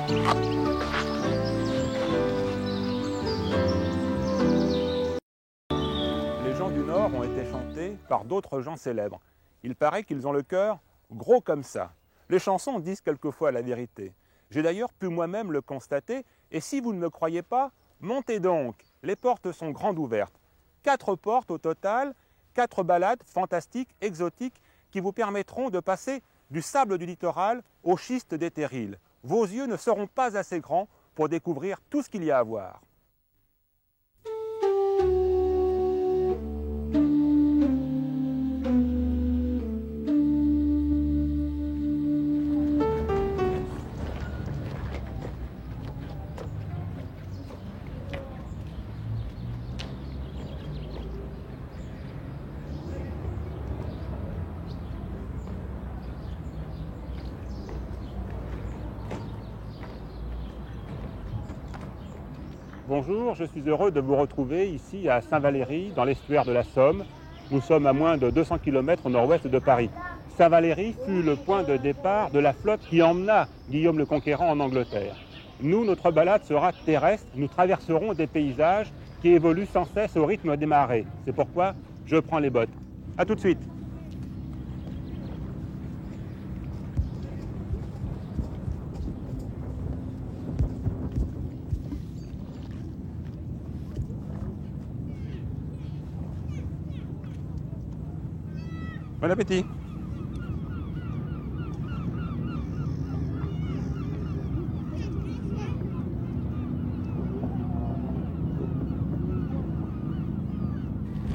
Les gens du Nord ont été chantés par d'autres gens célèbres. Il paraît qu'ils ont le cœur gros comme ça. Les chansons disent quelquefois la vérité. J'ai d'ailleurs pu moi-même le constater, et si vous ne me croyez pas, montez donc, les portes sont grandes ouvertes. 4 portes au total, 4 balades fantastiques, exotiques, qui vous permettront de passer du sable du littoral au schiste des terrils. Vos yeux ne seront pas assez grands pour découvrir tout ce qu'il y a à voir. Bonjour, je suis heureux de vous retrouver ici à Saint-Valery, dans l'estuaire de la Somme. Nous sommes à moins de 200 km au nord-ouest de Paris. Saint-Valery fut le point de départ de la flotte qui emmena Guillaume le Conquérant en Angleterre. Nous, notre balade sera terrestre, nous traverserons des paysages qui évoluent sans cesse au rythme des marées. C'est pourquoi je prends les bottes. A tout de suite. Bon appétit.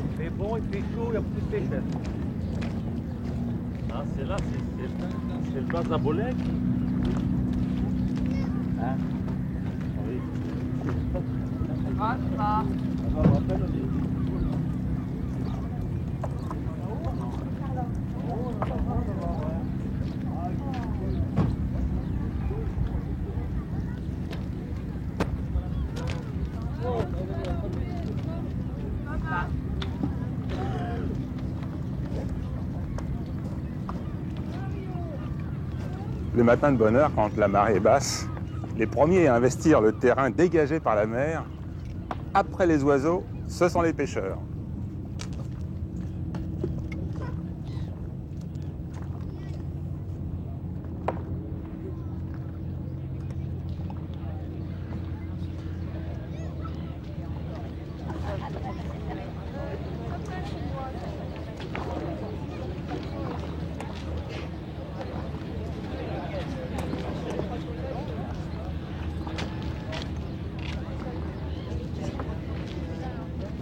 Il fait bon, il fait chaud, il y a beaucoup de pêcheurs. Ah, c'est là, c'est le bas de la Bolèque. Hein? Oui. Ah, ça. Le matin de bonne heure, quand la marée est basse, les premiers à investir le terrain dégagé par la mer, après les oiseaux, ce sont les pêcheurs.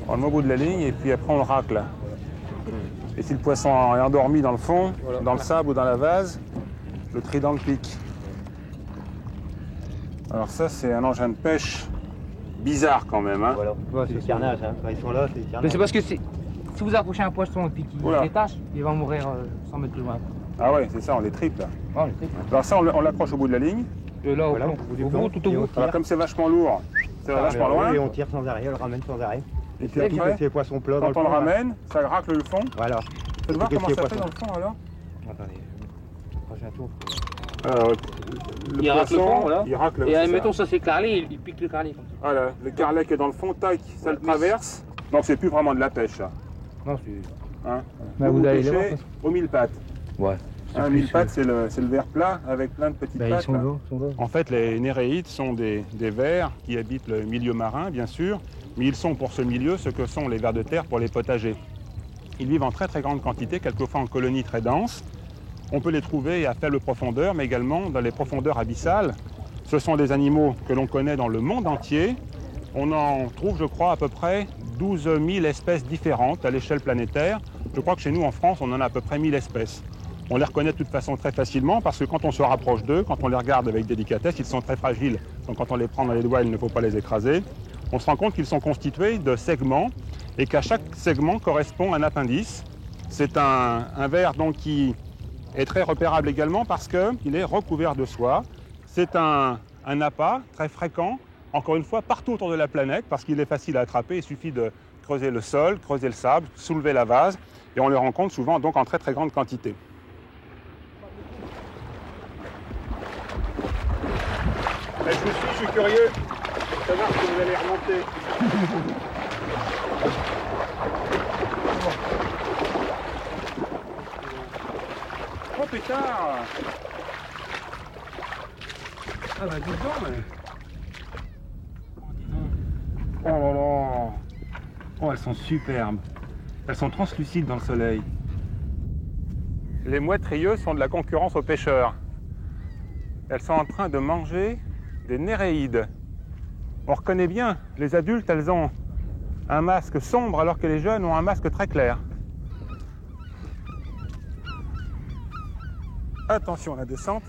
On le met au bout de la ligne et puis après on le racle. Et si le poisson est endormi dans le fond, voilà, dans le sable ou dans la vase, le trident le pique. Alors ça c'est un engin de pêche bizarre quand même. Hein. Voilà, ouais, c'est le carnage, hein. Quand ils sont là, c'est le carnage. Mais c'est parce que si vous approchez un poisson et puis qu'il Voilà. détache, il va mourir 100 mètres plus loin. Ah ouais, c'est ça, on les triple. Ah, on le fait. Alors ça on l'accroche au bout de la ligne. Et là, Voilà, au bout, tout au bout. Alors comme c'est vachement lourd, c'est vachement loin. Et on tire sans arrêt, on le ramène sans arrêt. Et puis Surtout après, que c'est les poissons plats dans quand le on le fond, là. ramène, ça racle le fond. Voilà. Faites voir comment Qu'est-ce ça qu'il y fait a dans le fond alors. Attendez, prochain tour. Le Il racle le poisson, fond, voilà. il racle. Et c'est admettons ça. ça c'est carrelé, il pique le carrelet comme ça. Voilà, le carlet qui est dans le fond, tac, ça le traverse. Donc c'est plus vraiment de la pêche ça. Non, c'est... Hein. Bah, vous allez les voir, pêchez au mille pattes. Ouais. Un mille pattes, c'est le verre plat avec plein de petites Bah, pattes. ils sont là. là, ils sont là. En fait, les néréides sont des vers qui habitent le milieu marin, bien sûr, mais ils sont pour ce milieu ce que sont les vers de terre pour les potagers. Ils vivent en très très grande quantité, quelquefois en colonies très denses. On peut les trouver à faible profondeur, mais également dans les profondeurs abyssales. Ce sont des animaux que l'on connaît dans le monde entier. On en trouve, je crois, à peu près 12 000 espèces différentes à l'échelle planétaire. Je crois que chez nous, en France, on en a à peu près 1000 espèces. On les reconnaît de toute façon très facilement parce que quand on se rapproche d'eux, quand on les regarde avec délicatesse, ils sont très fragiles. Donc quand on les prend dans les doigts, il ne faut pas les écraser. On se rend compte qu'ils sont constitués de segments et qu'à chaque segment correspond un appendice. C'est un ver donc qui est très repérable également parce qu'il est recouvert de soie. C'est un appât très fréquent, encore une fois, partout autour de la planète parce qu'il est facile à attraper. Il suffit de creuser le sol, creuser le sable, soulever la vase et on les rencontre souvent donc en très très grande quantité. Je suis curieux de savoir si vous allez remonter. Oh putain! Ah bah dis donc, mais... Oh là là! Oh, elles sont superbes. Elles sont translucides dans le soleil. Les mouettes rieuses sont de la concurrence aux pêcheurs. Elles sont en train de manger des néréides. On reconnaît bien, les adultes, elles ont un masque sombre alors que les jeunes ont un masque très clair. Attention à la descente.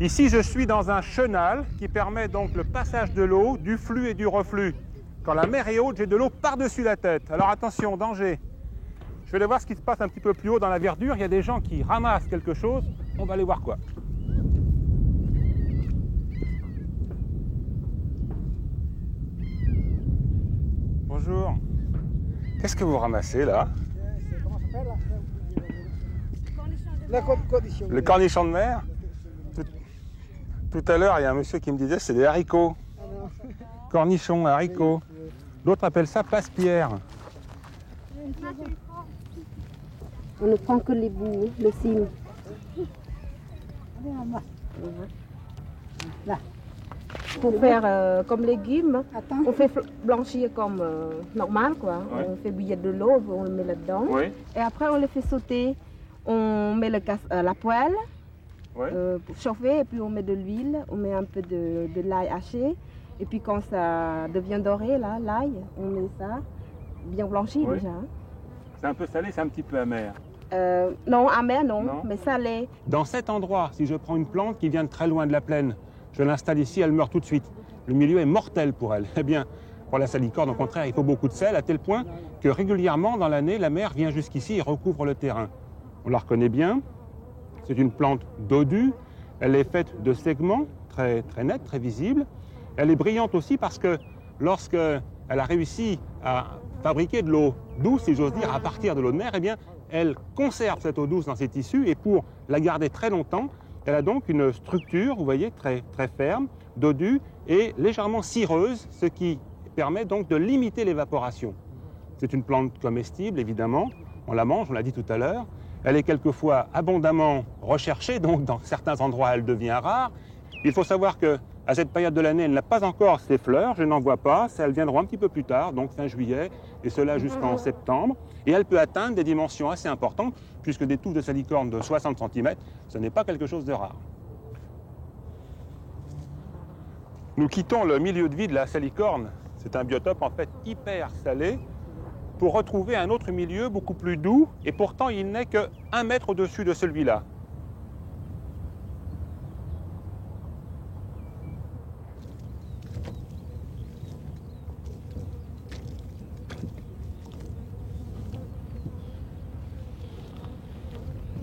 Ici, je suis dans un chenal qui permet donc le passage de l'eau, du flux et du reflux. Quand la mer est haute, j'ai de l'eau par-dessus la tête. Alors attention, danger. Je vais aller voir ce qui se passe un petit peu plus haut dans la verdure. Il y a des gens qui ramassent quelque chose. On va aller voir quoi. Bonjour. Qu'est-ce que vous ramassez là? Comment ça s'appelle là? Cornichon. Le cornichon de mer? Tout à l'heure, il y a un monsieur qui me disait c'est des haricots. Cornichons, haricots. D'autres appellent ça passe-pierre. On ne prend que les bouts, le cime. Là. Pour faire comme légumes, Attends. on fait blanchir comme normal, quoi. Ouais. On fait bouillir de l'eau, on le met là-dedans. Oui, Et après, on le fait sauter. On met la poêle oui. pour chauffer, et puis on met de l'huile, on met un peu de l'ail haché. Et puis quand ça devient doré, là, l'ail, on met ça, bien blanchi Oui. déjà. Hein. C'est un peu salé, c'est un petit peu amer. Non, amer non, Non. mais salé. Dans cet endroit, si je prends une plante qui vient de très loin de la plaine, je l'installe ici, elle meurt tout de suite. Le milieu est mortel pour elle. Eh bien, pour la salicorne, au contraire, il faut beaucoup de sel, à tel point que régulièrement, dans l'année, la mer vient jusqu'ici et recouvre le terrain. On la reconnaît bien. C'est une plante dodue. Elle est faite de segments très, très nets, très visibles. Elle est brillante aussi parce que lorsqu'elle a réussi à fabriquer de l'eau douce, si j'ose dire, à partir de l'eau de mer, eh bien, elle conserve cette eau douce dans ses tissus et pour la garder très longtemps, elle a donc une structure, vous voyez, très, très ferme, dodue et légèrement cireuse, ce qui permet donc de limiter l'évaporation. C'est une plante comestible, évidemment. On la mange, on l'a dit tout à l'heure. Elle est quelquefois abondamment recherchée, donc dans certains endroits, elle devient rare. Il faut savoir que à cette période de l'année, elle n'a pas encore ses fleurs, je n'en vois pas, elles viendront un petit peu plus tard, donc fin juillet, et cela jusqu'en septembre. Et elle peut atteindre des dimensions assez importantes, puisque des touffes de salicorne de 60 cm, ce n'est pas quelque chose de rare. Nous quittons le milieu de vie de la salicorne, c'est un biotope en fait hyper salé, pour retrouver un autre milieu beaucoup plus doux, et pourtant il n'est que 1 mètre au-dessus de celui-là.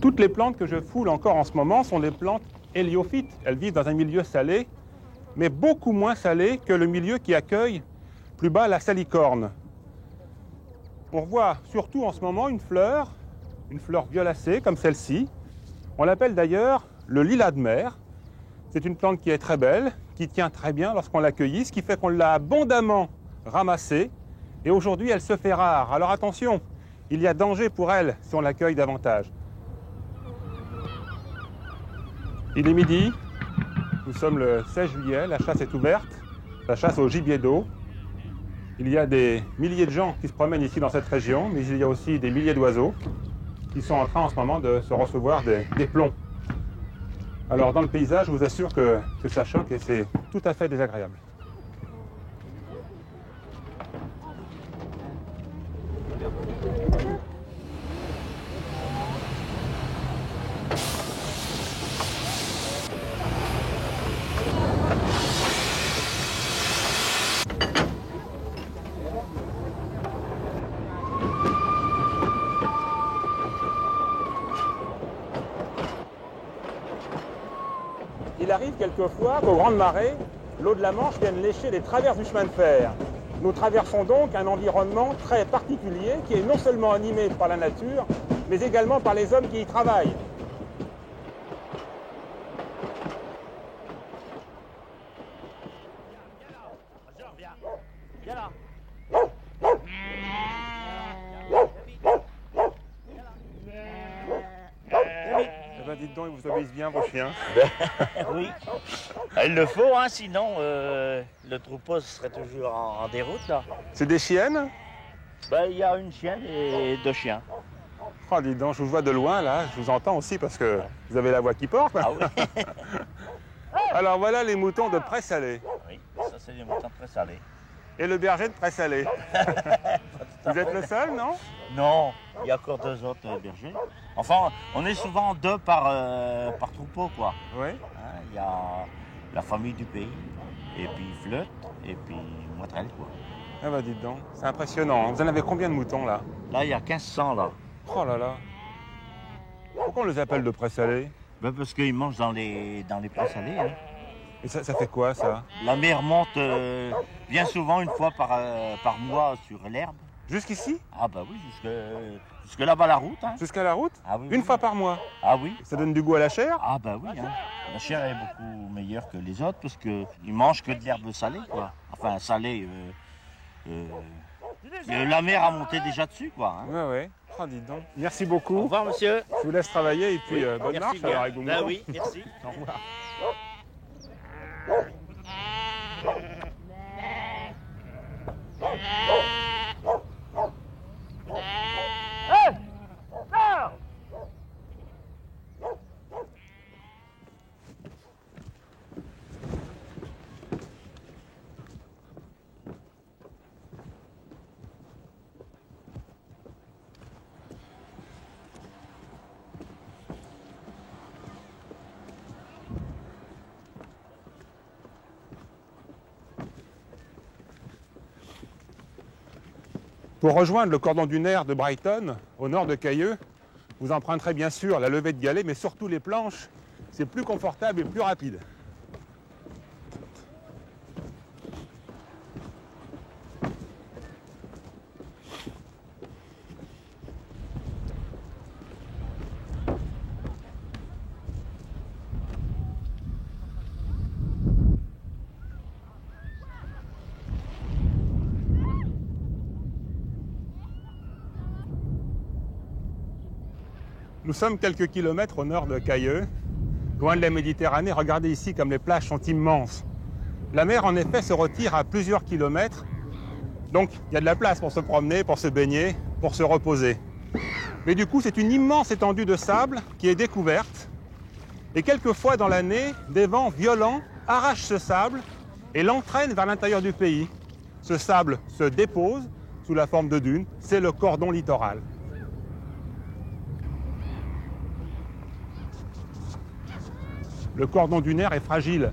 Toutes les plantes que je foule encore en ce moment sont des plantes héliophytes. Elles vivent dans un milieu salé, mais beaucoup moins salé que le milieu qui accueille plus bas la salicorne. On voit surtout en ce moment une fleur violacée comme celle-ci. On l'appelle d'ailleurs le lilas de mer. C'est une plante qui est très belle, qui tient très bien lorsqu'on l'accueillit, ce qui fait qu'on l'a abondamment ramassée. Et aujourd'hui, elle se fait rare. Alors attention, il y a danger pour elle si on l'accueille davantage. Il est midi, nous sommes le 16 juillet, la chasse est ouverte, la chasse au gibier d'eau. Il y a des milliers de gens qui se promènent ici dans cette région, mais il y a aussi des milliers d'oiseaux qui sont en train en ce moment de se recevoir des plombs. Alors dans le paysage, je vous assure que ça choque et c'est tout à fait désagréable. Il arrive quelquefois qu'aux grandes marées, l'eau de la Manche vienne lécher les traverses du chemin de fer. Nous traversons donc un environnement très particulier qui est non seulement animé par la nature, mais également par les hommes qui y travaillent. vous obéissent bien vos chiens. Oui, il le faut, hein, sinon le troupeau serait toujours en déroute là. C'est des chiennes? Ben, il y a une chienne et 2 chiens. Oh, dis donc, je vous vois de loin, là. Je vous entends aussi parce que vous avez la voix qui porte. Ah oui. Alors, voilà les moutons de Pré-Salé. Oui, ça c'est des moutons très salés. Et le berger de Pré-Salé. Vous êtes le seul, non? Non, il y a encore 2 autres bergers. Enfin, on est souvent 2 par troupeau, quoi. Oui. Hein, il y a la famille du pays, et puis Fleut, et puis Moitrel, quoi. Ah bah dites donc, c'est impressionnant. Vous en avez combien de moutons, là? Là, il y a 1500, là. Oh là là. Pourquoi on les appelle de Pré-Salé? Ben, parce qu'ils mangent dans les prés salés. Hein. Et ça fait quoi, ça? La mer monte bien souvent, une fois par mois, sur l'herbe. Jusqu'ici? Ah bah oui, jusque là-bas la route. Hein. Jusqu'à la route? Ah, oui, Une oui. fois par mois? Ah oui. Ça donne du goût à la chair? Ah bah oui. Hein. La chair est beaucoup meilleure que les autres parce qu'ils mangent que de l'herbe salée, quoi. Enfin, salée. La mer a monté déjà dessus, quoi. Hein. Ouais, ouais. Oh, dites donc. Merci Au beaucoup. revoir, monsieur. Je vous laisse travailler et puis bonne Merci marche bien. alors avec vos Ben moutons. oui, merci. Au revoir. Pour rejoindre le cordon dunaire de Brighton, au nord de Cailleux, vous emprunterez bien sûr la levée de galets, mais surtout les planches. C'est plus confortable et plus rapide. Nous sommes quelques kilomètres au nord de Cailleux, loin de la Méditerranée. Regardez ici comme les plages sont immenses. La mer, en effet, se retire à plusieurs kilomètres. Donc, il y a de la place pour se promener, pour se baigner, pour se reposer. Mais du coup, c'est une immense étendue de sable qui est découverte. Et quelquefois dans l'année, des vents violents arrachent ce sable et l'entraînent vers l'intérieur du pays. Ce sable se dépose sous la forme de dunes. C'est le cordon littoral. Le cordon dunaire est fragile.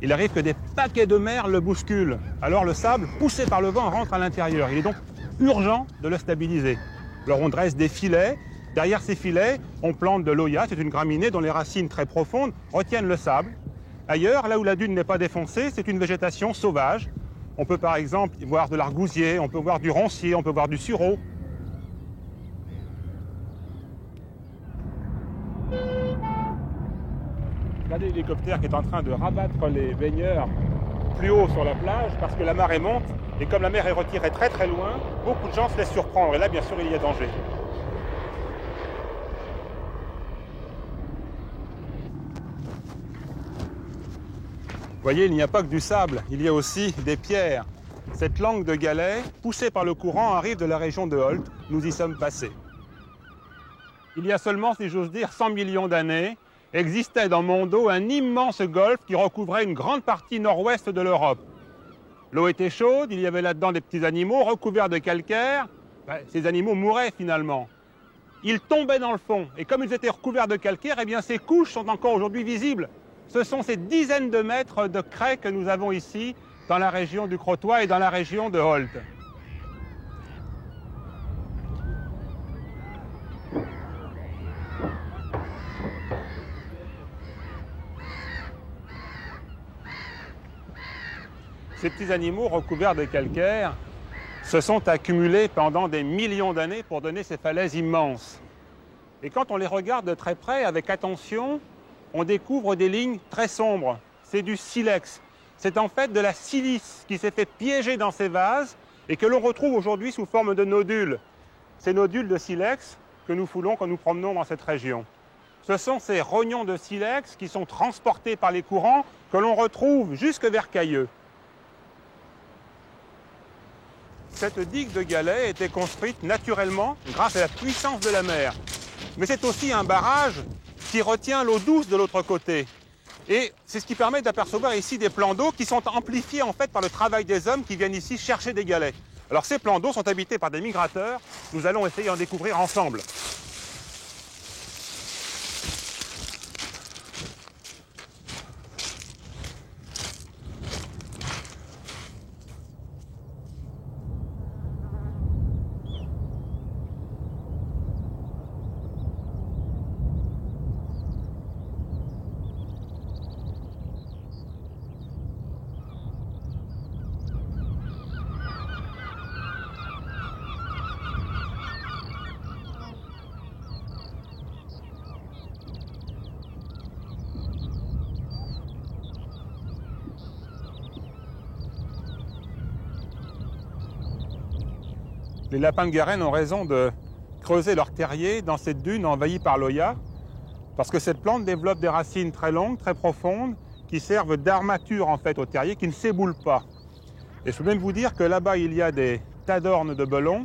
Il arrive que des paquets de mer le bousculent. Alors le sable, poussé par le vent, rentre à l'intérieur. Il est donc urgent de le stabiliser. Alors on dresse des filets. Derrière ces filets, on plante de l'oya. C'est une graminée dont les racines très profondes retiennent le sable. Ailleurs, là où la dune n'est pas défoncée, c'est une végétation sauvage. On peut par exemple voir de l'argousier, on peut voir du roncier, on peut voir du sureau. Regardez l'hélicoptère qui est en train de rabattre les baigneurs plus haut sur la plage parce que la marée monte et comme la mer est retirée très très loin, beaucoup de gens se laissent surprendre et là bien sûr il y a danger. Vous voyez, il n'y a pas que du sable, il y a aussi des pierres. Cette langue de galets, poussée par le courant, arrive de la région de Holt. Nous y sommes passés. Il y a seulement, si j'ose dire, 100 millions d'années, existait dans mon dos un immense golfe qui recouvrait une grande partie nord-ouest de l'Europe. L'eau était chaude, il y avait là-dedans des petits animaux recouverts de calcaire. Ces animaux mouraient finalement. Ils tombaient dans le fond et comme ils étaient recouverts de calcaire, eh bien ces couches sont encore aujourd'hui visibles. Ce sont ces dizaines de mètres de craie que nous avons ici dans la région du Crotoy et dans la région de Holt. Ces petits animaux recouverts de calcaire se sont accumulés pendant des millions d'années pour donner ces falaises immenses. Et quand on les regarde de très près, avec attention, on découvre des lignes très sombres. C'est du silex. C'est en fait de la silice qui s'est fait piéger dans ces vases et que l'on retrouve aujourd'hui sous forme de nodules. Ces nodules de silex que nous foulons quand nous promenons dans cette région. Ce sont ces rognons de silex qui sont transportés par les courants que l'on retrouve jusque vers Cayeux. Cette digue de galets a été construite naturellement grâce à la puissance de la mer. Mais c'est aussi un barrage qui retient l'eau douce de l'autre côté. Et c'est ce qui permet d'apercevoir ici des plans d'eau qui sont amplifiés en fait par le travail des hommes qui viennent ici chercher des galets. Alors ces plans d'eau sont habités par des migrateurs. Nous allons essayer d'en découvrir ensemble. Les lapins de Garenne ont raison de creuser leur terrier dans cette dune envahie par l'Oya, parce que cette plante développe des racines très longues, très profondes, qui servent d'armature en fait au terrier, qui ne s'éboulent pas. Et je peux même vous dire que là-bas, il y a des tadornes de belons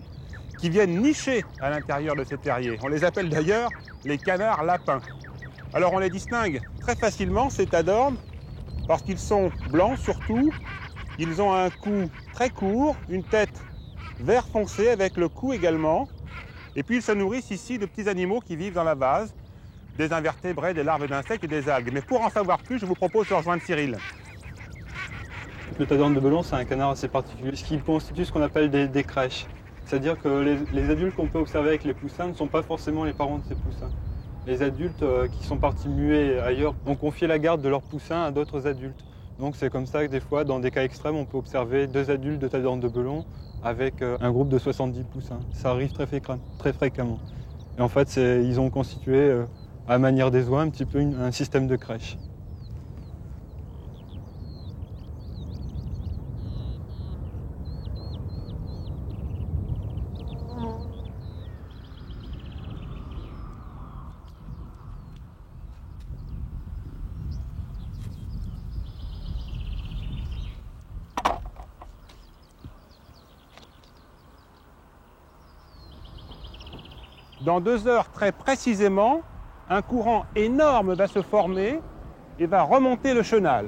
qui viennent nicher à l'intérieur de ces terriers. On les appelle d'ailleurs les canards lapins. Alors on les distingue très facilement, ces tadornes, parce qu'ils sont blancs surtout, ils ont un cou très court, une tête vert foncé avec le cou également. Et puis ils se nourrissent ici de petits animaux qui vivent dans la vase, des invertébrés, des larves d'insectes et des algues. Mais pour en savoir plus, je vous propose de rejoindre Cyril. Le tadorne de belon, c'est un canard assez particulier, ce qui constitue ce qu'on appelle des crèches. C'est-à-dire que les adultes qu'on peut observer avec les poussins ne sont pas forcément les parents de ces poussins. Les adultes qui sont partis muets ailleurs ont confié la garde de leurs poussins à d'autres adultes. Donc c'est comme ça que des fois, dans des cas extrêmes, on peut observer 2 adultes de tadorne de belon avec un groupe de 70 poussins. Ça arrive très fréquemment. Et en fait, ils ont constitué, à la manière des oies, un petit peu un système de crèche. Dans 2 heures très précisément, un courant énorme va se former et va remonter le chenal.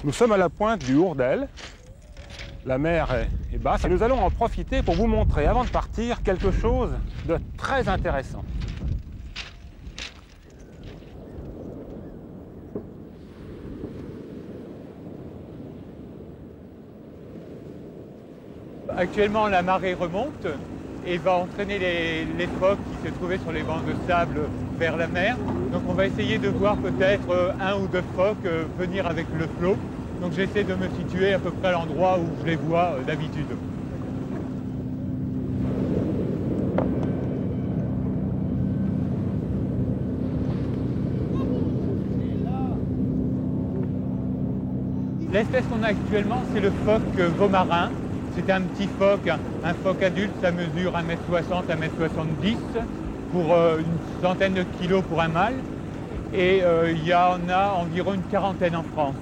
Nous sommes à la pointe du Hourdel. La mer est basse et nous allons en profiter pour vous montrer, avant de partir, quelque chose de très intéressant. Actuellement, la marée remonte et va entraîner les phoques qui se trouvaient sur les bancs de sable vers la mer. Donc on va essayer de voir peut-être 1 ou 2 phoques venir avec le flot. Donc j'essaie de me situer à peu près à l'endroit où je les vois d'habitude. L'espèce qu'on a actuellement, c'est le phoque vaumarin. C'est un petit phoque, un phoque adulte, ça mesure 1m60, 1m70 pour une centaine de kilos pour un mâle. Et il y en a environ une quarantaine en France.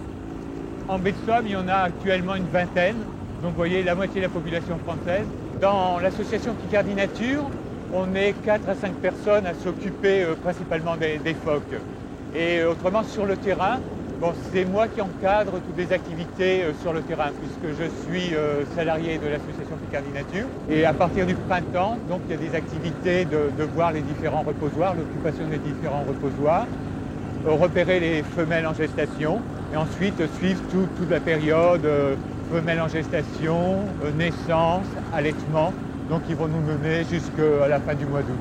En baie de Somme, il y en a actuellement une vingtaine, donc vous voyez la moitié de la population française. Dans l'association Picardie Nature, on est 4 à 5 personnes à s'occuper principalement des phoques. Et autrement, sur le terrain, bon, c'est moi qui encadre toutes les activités sur le terrain, puisque je suis salarié de l'association Picardie Nature. Et à partir du printemps, donc, il y a des activités de voir les différents reposoirs, l'occupation des différents reposoirs, repérer les femelles en gestation, et ensuite suivre toute la période femelles en gestation, naissance, allaitement. Donc ils vont nous mener jusqu'à la fin du mois d'août.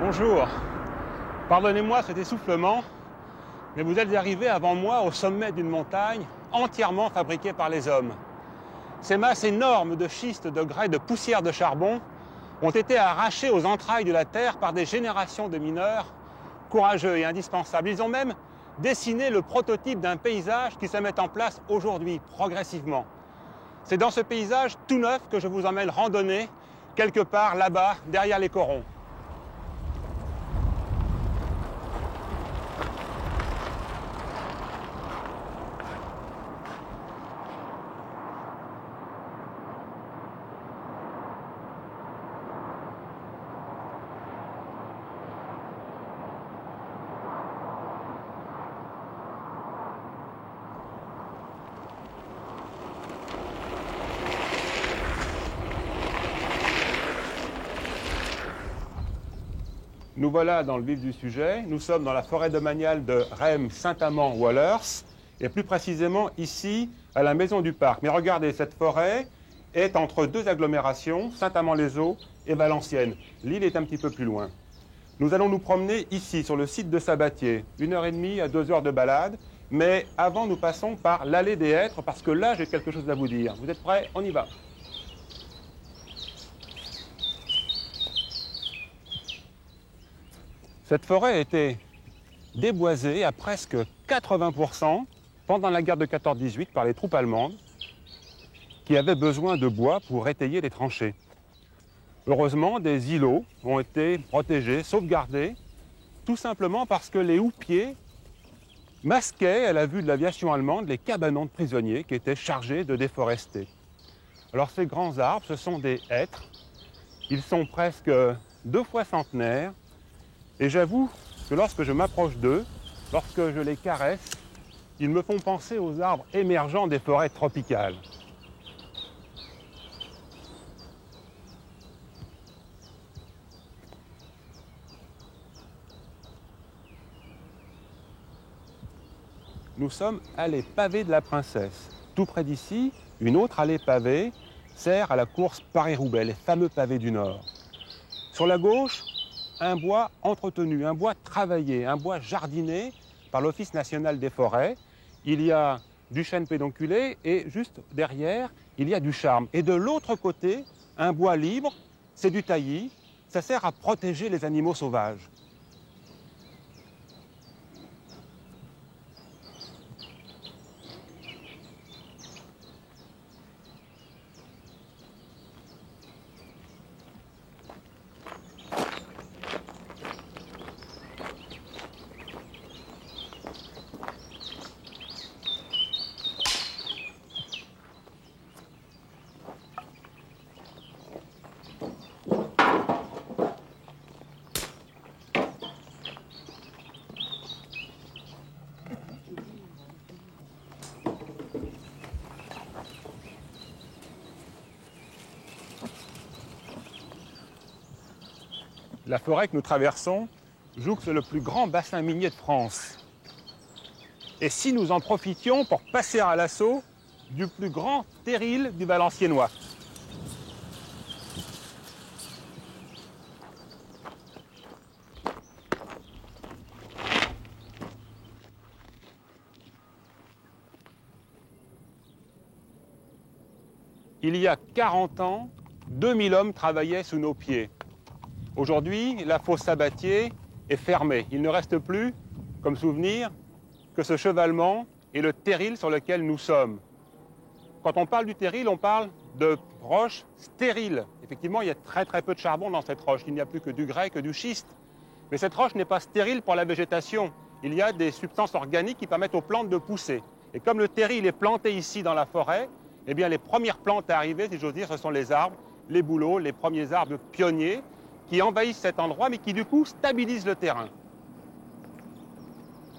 Bonjour. Pardonnez-moi cet essoufflement, mais vous êtes arrivés avant moi au sommet d'une montagne entièrement fabriquée par les hommes. Ces masses énormes de schiste, de grès, de poussière de charbon ont été arrachées aux entrailles de la terre par des générations de mineurs courageux et indispensables. Ils ont même dessiné le prototype d'un paysage qui se met en place aujourd'hui, progressivement. C'est dans ce paysage tout neuf que je vous emmène randonner, quelque part là-bas, derrière les corons. Nous voilà dans le vif du sujet. Nous sommes dans la forêt domaniale de Reims-Saint-Amand-Wallers, et plus précisément ici, à la Maison du Parc. Mais regardez, cette forêt est entre deux agglomérations, Saint-Amand-les-Eaux et Valenciennes. L'île est un petit peu plus loin. Nous allons nous promener ici, sur le site de Sabatier, 1h30 à 2 heures de balade. Mais avant, nous passons par l'allée des Hêtres, parce que là, j'ai quelque chose à vous dire. Vous êtes prêts? On y va. Cette forêt a été déboisée à presque 80% pendant la guerre de 14-18 par les troupes allemandes qui avaient besoin de bois pour étayer les tranchées. Heureusement, des îlots ont été protégés, sauvegardés, tout simplement parce que les houppiers masquaient, à la vue de l'aviation allemande, les cabanons de prisonniers qui étaient chargés de déforester. Alors ces grands arbres, ce sont des hêtres. Ils sont presque 2 fois centenaires. Et j'avoue que lorsque je m'approche d'eux, lorsque je les caresse, ils me font penser aux arbres émergents des forêts tropicales. Nous sommes allée pavée de la Princesse. Tout près d'ici, une autre allée pavée sert à la course Paris-Roubaix, les fameux pavés du Nord. Sur la gauche, un bois entretenu, un bois travaillé, un bois jardiné par l'Office national des forêts. Il y a du chêne pédonculé et juste derrière, il y a du charme. Et de l'autre côté, un bois libre, c'est du taillis. Ça sert à protéger les animaux sauvages. La forêt que nous traversons jouxte le plus grand bassin minier de France. Et si nous en profitions pour passer à l'assaut du plus grand terril du Valenciennois. Il y a 40 ans, 2000 hommes travaillaient sous nos pieds. Aujourd'hui, la fosse Sabatier est fermée. Il ne reste plus, comme souvenir, que ce chevalement et le terril sur lequel nous sommes. Quand on parle du terril, on parle de roche stérile. Effectivement, il y a très peu de charbon dans cette roche. Il n'y a plus que du grès, que du schiste. Mais cette roche n'est pas stérile pour la végétation. Il y a des substances organiques qui permettent aux plantes de pousser. Et comme le terril est planté ici dans la forêt, eh bien les premières plantes à arriver, si j'ose dire, ce sont les arbres, les bouleaux, les premiers arbres pionniers, qui envahissent cet endroit, mais qui du coup stabilisent le terrain.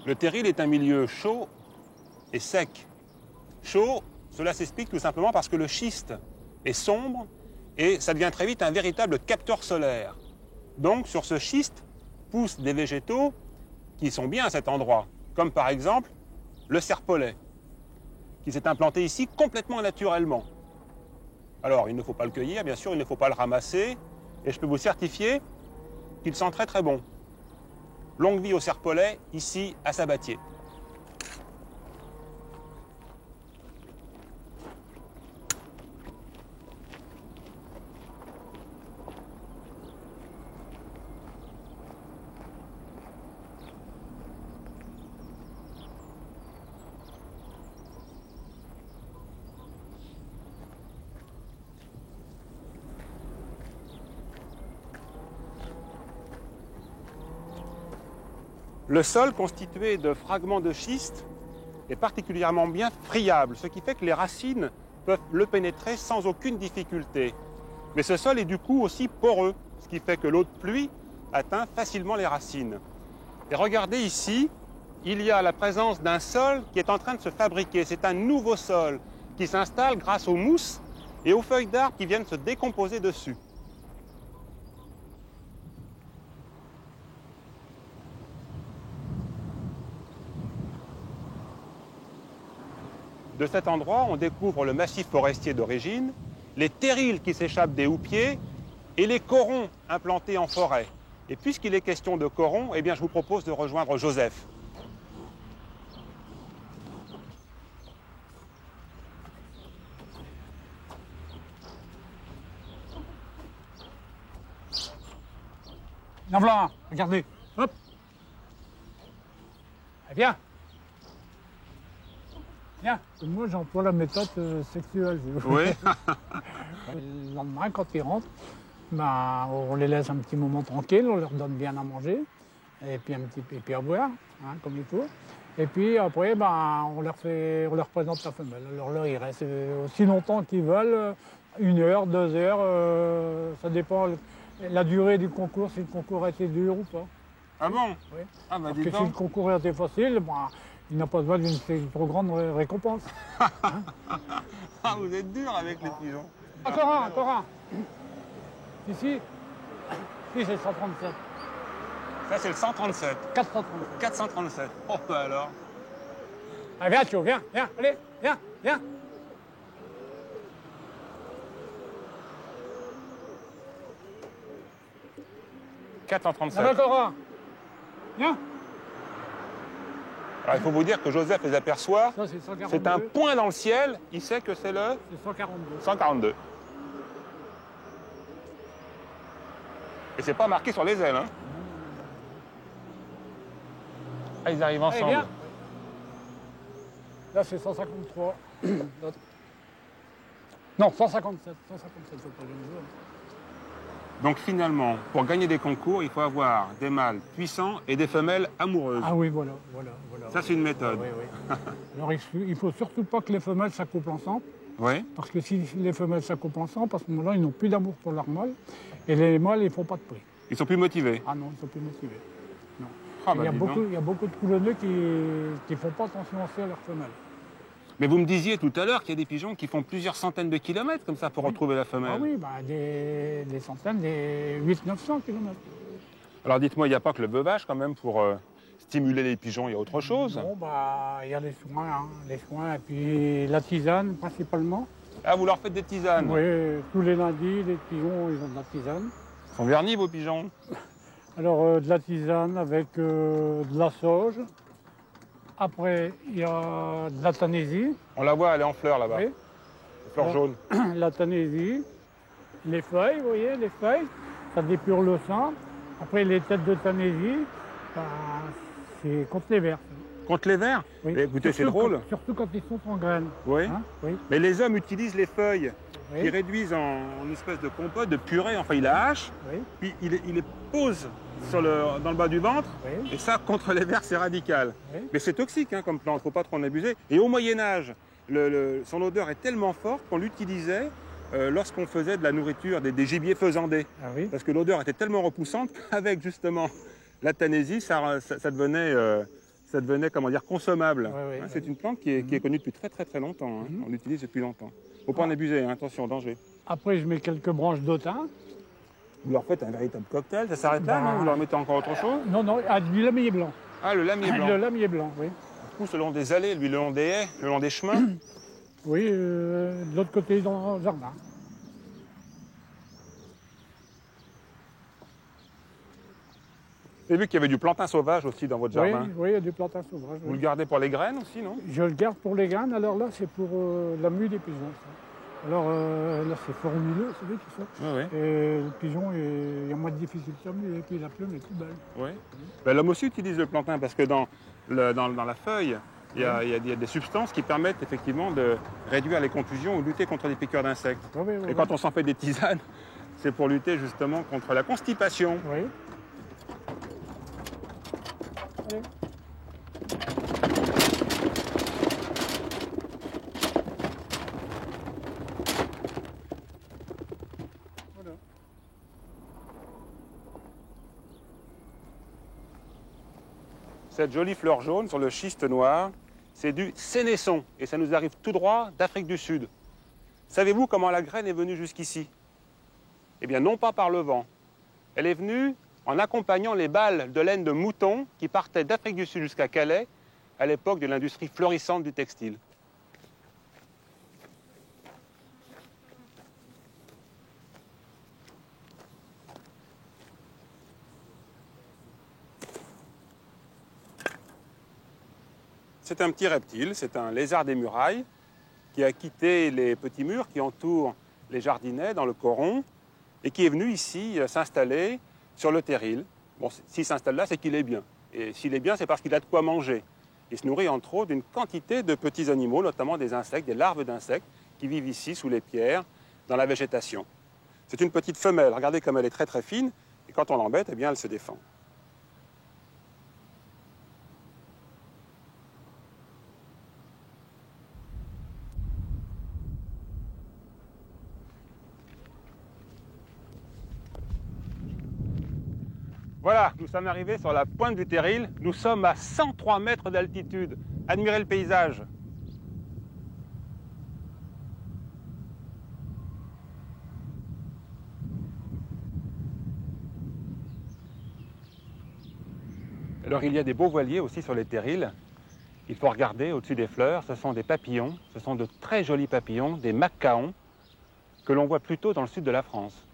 Le terril est un milieu chaud et sec. Chaud, cela s'explique tout simplement parce que le schiste est sombre et ça devient très vite un véritable capteur solaire. Donc sur ce schiste poussent des végétaux qui sont bien à cet endroit, comme par exemple le serpolet, qui s'est implanté ici complètement naturellement. Alors il ne faut pas le cueillir, bien sûr, il ne faut pas le ramasser. Et je peux vous certifier qu'il sent très très bon. Longue vie au serpolet, ici à Sabatier. Le sol constitué de fragments de schiste est particulièrement bien friable, ce qui fait que les racines peuvent le pénétrer sans aucune difficulté. Mais ce sol est du coup aussi poreux, ce qui fait que l'eau de pluie atteint facilement les racines. Et regardez ici, il y a la présence d'un sol qui est en train de se fabriquer. C'est un nouveau sol qui s'installe grâce aux mousses et aux feuilles d'arbres qui viennent se décomposer dessus. De cet endroit, on découvre le massif forestier d'origine, les terrils qui s'échappent des houppiers et les corons implantés en forêt. Et puisqu'il est question de corons, eh bien, je vous propose de rejoindre Joseph. En voilà un, regardez. Hop. Viens. Viens. Moi, j'emploie la méthode sexuelle. Si vous voulez. Le lendemain, quand ils rentrent, ben, on les laisse un petit moment tranquille, on leur donne bien à manger, et puis à boire, hein, comme il faut. Et puis après, ben, on leur présente la femelle. Alors là, ils restent aussi longtemps qu'ils veulent, 1 heure, 2 heures, ça dépend la durée du concours, si le concours a été dur ou pas. Ah bon? Oui. Ah bah Parce dis que si donc. le concours a été facile, ben, il n'a pas besoin d'une trop grande récompense. Ah, vous êtes dur avec les pigeons. Encore un. Ici, c'est le 137. Ça, c'est le 137. 437. 437. Oh, bah alors. Ah, viens, Thio, viens, allez, viens. 437. Il y en a encore un. Viens. Alors, il faut vous dire que Joseph les aperçoit. Ça, c'est 142. C'est un point dans le ciel. Il sait que c'est le C'est 142. 142. Et c'est pas marqué sur les ailes, hein. Ah, ils arrivent Allez, ensemble. viens. Là, c'est 153. L'autre. Non, 157. 157, faut pas le dire. Donc finalement, pour gagner des concours, il faut avoir des mâles puissants et des femelles amoureuses. Ah oui, voilà. Ça, c'est une méthode. Oui. Alors, il ne faut surtout pas que les femelles s'accouplent ensemble. Oui. Parce que si les femelles s'accouplent ensemble, à ce moment-là, ils n'ont plus d'amour pour leur mâle. Et les mâles, ils ne font pas de prix. Ils sont plus motivés. Ah non, ils ne sont plus motivés. Non. Ah, il, bah, y a dis beaucoup, donc. il y a beaucoup de coulonneux qui ne font pas attention aussi à leurs femelles. Mais vous me disiez tout à l'heure qu'il y a des pigeons qui font plusieurs centaines de kilomètres comme ça pour retrouver la femelle. Ah oui, bah, des centaines, des 800-900 km. Alors dites-moi, il n'y a pas que le veuvage quand même pour stimuler les pigeons, il y a autre chose? Bon, bah, il y a les soins, et puis la tisane principalement. Ah, vous leur faites des tisanes? Oui, tous les lundis, les pigeons, ils ont de la tisane. Ils sont vernis, vos pigeons? Alors, de la tisane avec de la sauge. Après, il y a de la tanésie. On la voit, elle est en fleurs là-bas. Oui. Les fleurs jaunes. La tanésie, les feuilles, vous voyez, les feuilles, ça dépure le sang. Après, les têtes de tanésie, bah, c'est contre les vers. Contre les vers? Oui. Mais écoutez, c'est Surtout drôle. surtout quand ils sont en graines. Oui. Hein, oui. Mais les hommes utilisent les feuilles Oui. qu'ils réduisent en espèce de compote, de purée, enfin ils la hachent, Oui. puis ils les posent dans le bas du ventre, Oui. et ça, contre les vers, c'est radical. Oui. Mais c'est toxique hein, comme plante, il ne faut pas trop en abuser. Et au Moyen-Âge, son odeur est tellement forte qu'on l'utilisait lorsqu'on faisait de la nourriture, des gibiers faisandés. Ah oui. Parce que l'odeur était tellement repoussante qu'avec justement la tanésie, ça devenait comment dire, consommable. Oui, oui, Hein, oui. c'est une plante qui est connue depuis très très très longtemps. Hein. On l'utilise depuis longtemps. Il ne faut pas en abuser, hein, attention, danger. Après, je mets quelques branches d'autin. Vous leur faites un véritable cocktail, ça s'arrête là, Bah. non? Vous leur mettez encore autre chose? Non, du lamier blanc. Ah, le lamier blanc. Le lamier blanc, oui. On pousse le long des allées, lui le long des haies, le long des chemins. Oui, de l'autre côté dans le jardin. Vous avez vu qu'il y avait du plantain sauvage aussi dans votre Oui, jardin. oui, il y a du plantain sauvage. Vous oui. le gardez pour les graines aussi, non? Je le garde pour les graines, alors là, c'est pour la mue des pigeons. Ça. Alors là, c'est fort huileux, c'est vrai tout ça. Oui, oui. Et le pigeon, il y a moins de difficultés à muer, et puis la plume est plus belle. Oui. Ben, l'homme aussi utilise le plantain parce que dans la feuille, il y a des substances qui permettent effectivement de réduire les contusions ou lutter contre les piqûres d'insectes. Oui, oui, oui, Et quand on s'en fait des tisanes, c'est pour lutter justement contre la constipation. oui. Allez. Voilà. Cette jolie fleur jaune sur le schiste noir, c'est du sénesson et ça nous arrive tout droit d'Afrique du Sud. Savez-vous comment la graine est venue jusqu'ici? Eh bien, non pas par le vent. Elle est venue en accompagnant les balles de laine de mouton qui partaient d'Afrique du Sud jusqu'à Calais à l'époque de l'industrie florissante du textile. C'est un petit reptile, c'est un lézard des murailles qui a quitté les petits murs qui entourent les jardinets dans le Coron et qui est venu ici s'installer sur le terril. Bon, s'il s'installe là, c'est qu'il est bien. Et s'il est bien, c'est parce qu'il a de quoi manger. Il se nourrit entre autres d'une quantité de petits animaux, notamment des insectes, des larves d'insectes qui vivent ici sous les pierres, dans la végétation. C'est une petite femelle, regardez comme elle est très très fine, et quand on l'embête, eh bien elle se défend. Voilà, nous sommes arrivés sur la pointe du Terril. Nous sommes à 103 mètres d'altitude. Admirez le paysage. Alors il y a des beaux voiliers aussi sur les terrils. Il faut regarder au-dessus des fleurs, ce sont des papillons, ce sont de très jolis papillons, des macaons, que l'on voit plutôt dans le sud de la France.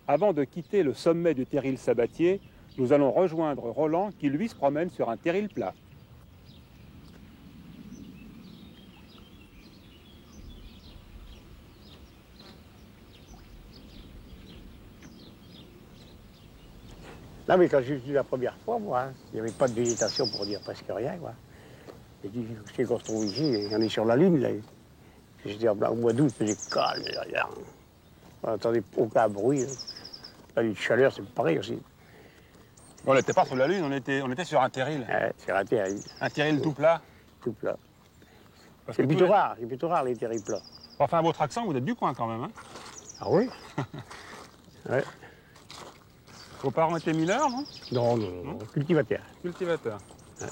Avant de quitter le sommet du terril sabatier, nous allons rejoindre Roland qui lui se promène sur un terril plat. Non, mais quand je suis venu la première fois, moi, hein, il n'y avait pas de végétation pour dire presque rien, quoi. Et puis, c'est qu'on se trouve ici, on est sur la Lune, là. J'étais au mois d'août, il faisait calme, rien. On n'entendait aucun bruit. Hein. La nuit de chaleur, c'est pareil aussi. On n'était pas sur la Lune, on était sur un terril. C'est un terril. Un terril tout plat. Tout plat. Parce C'est que plutôt rare, c'est plutôt rare les terrils plats. Enfin, à votre accent, vous êtes du coin quand même. Hein? Ah oui? Ouais. Vos parents étaient mineurs, non? Non, cultivateur. Cultivateurs. Ouais.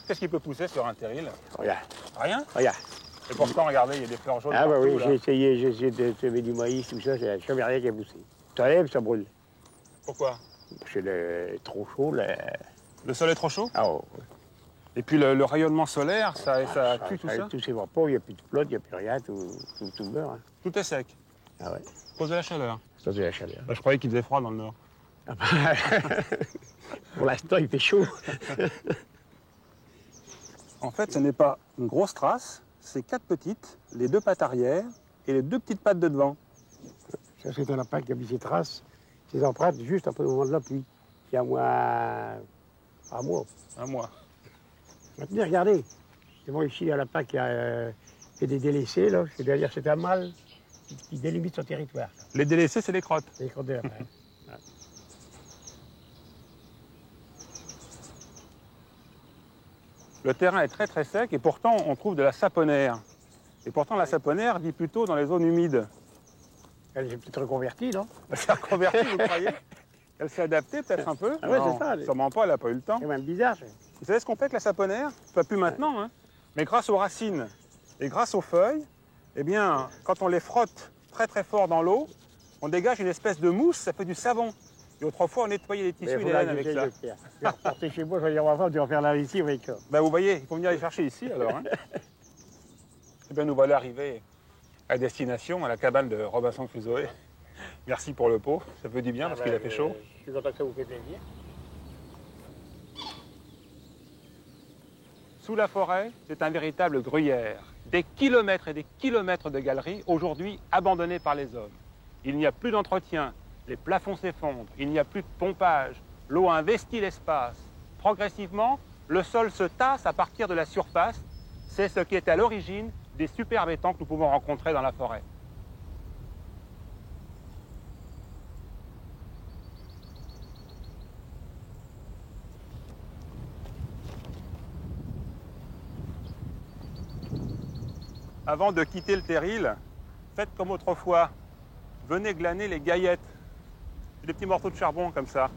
Qu'est-ce qui peut pousser sur un terril? Regarde, Rien? regarde. Et pourtant, regardez, il y a des fleurs jaunes Ah bah partout, oui, là. j'ai essayé de semer du maïs, tout ça, c'est jamais rien qui a poussé. Ça lève, ça brûle. Pourquoi? C'est trop chaud, là. Le sol est trop chaud? Ah oh. Et puis le rayonnement solaire, ça tue tout ça? Tout s'évapore, il n'y a plus de flotte, il n'y a plus rien, tout meurt. Hein. Tout est sec, Ah ouais, à cause de la chaleur. ça c'est la chaleur. Bah, je croyais qu'il faisait froid dans le nord. Ah bah, pour l'instant, il fait chaud. En fait, ce n'est pas une grosse trace, c'est 4 petites, les 2 pattes arrière et les 2 petites pattes de devant. Ça, c'est un lapin qui a mis ses traces, ses empreintes, juste après le moment de la pluie. Il y a un mois. Un mois. Maintenant, regardez. C'est bon, ici, il y a un lapin qui a fait des délaissés, là. C'est-à-dire c'est un mâle qui délimite son territoire. Les délaissés, c'est les crottes. C'est les croteurs. Hein. Le terrain est très très sec et pourtant on trouve de la saponaire. Et pourtant la saponaire vit plutôt dans les zones humides. Elle s'est peut-être reconvertie, non? Elle s'est reconvertie, vous croyez? Elle s'est adaptée peut-être un peu? Ah ouais, Non, c'est ça. sûrement pas, elle n'a pas eu le temps. C'est même bizarre, ça. Vous savez ce qu'on fait avec la saponaire? Pas plus maintenant, hein. Mais grâce aux racines et grâce aux feuilles, eh bien, quand on les frotte très très fort dans l'eau, on dégage une espèce de mousse, ça fait du savon. Et autrefois, on nettoyait les tissus et les laines avec ça. Je vais reporter chez moi, je vais dire à ma femme, tu vas faire la ici avec ça. Ben, vous voyez, il faut venir les chercher ici alors. Hein. Eh bien, nous voilà arrivés à destination, à la cabane de Robinson Crusoe. Merci pour le pot, ça fait du bien parce qu'il a fait chaud. Je suis content que ça vous fait plaisir. Sous la forêt, c'est un véritable gruyère. Des kilomètres et des kilomètres de galeries, aujourd'hui abandonnées par les hommes. Il n'y a plus d'entretien, les plafonds s'effondrent, il n'y a plus de pompage, l'eau a investi l'espace. Progressivement, le sol se tasse à partir de la surface. C'est ce qui est à l'origine des superbes étangs que nous pouvons rencontrer dans la forêt. Avant de quitter le terril, faites comme autrefois. Venez glaner les gaillettes, des petits morceaux de charbon comme ça.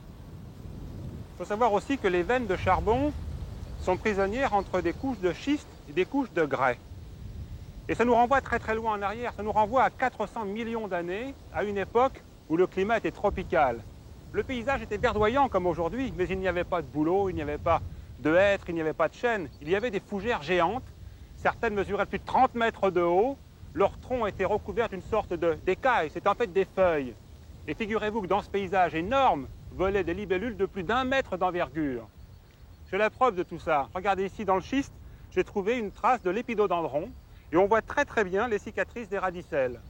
Il faut savoir aussi que les veines de charbon sont prisonnières entre des couches de schiste et des couches de grès. Et ça nous renvoie très très loin en arrière, ça nous renvoie à 400 millions d'années, à une époque où le climat était tropical. Le paysage était verdoyant comme aujourd'hui, mais il n'y avait pas de bouleaux, il n'y avait pas de hêtres, il n'y avait pas de chênes. Il y avait des fougères géantes. Certaines mesuraient plus de 30 mètres de haut. Leur tronc était recouvert d'une sorte d'écailles, c'était en fait des feuilles. Et figurez-vous que dans ce paysage énorme volaient des libellules de plus d'1 mètre d'envergure. J'ai la preuve de tout ça. Regardez ici dans le schiste, j'ai trouvé une trace de l'épidodendron et on voit très très bien les cicatrices des radicelles.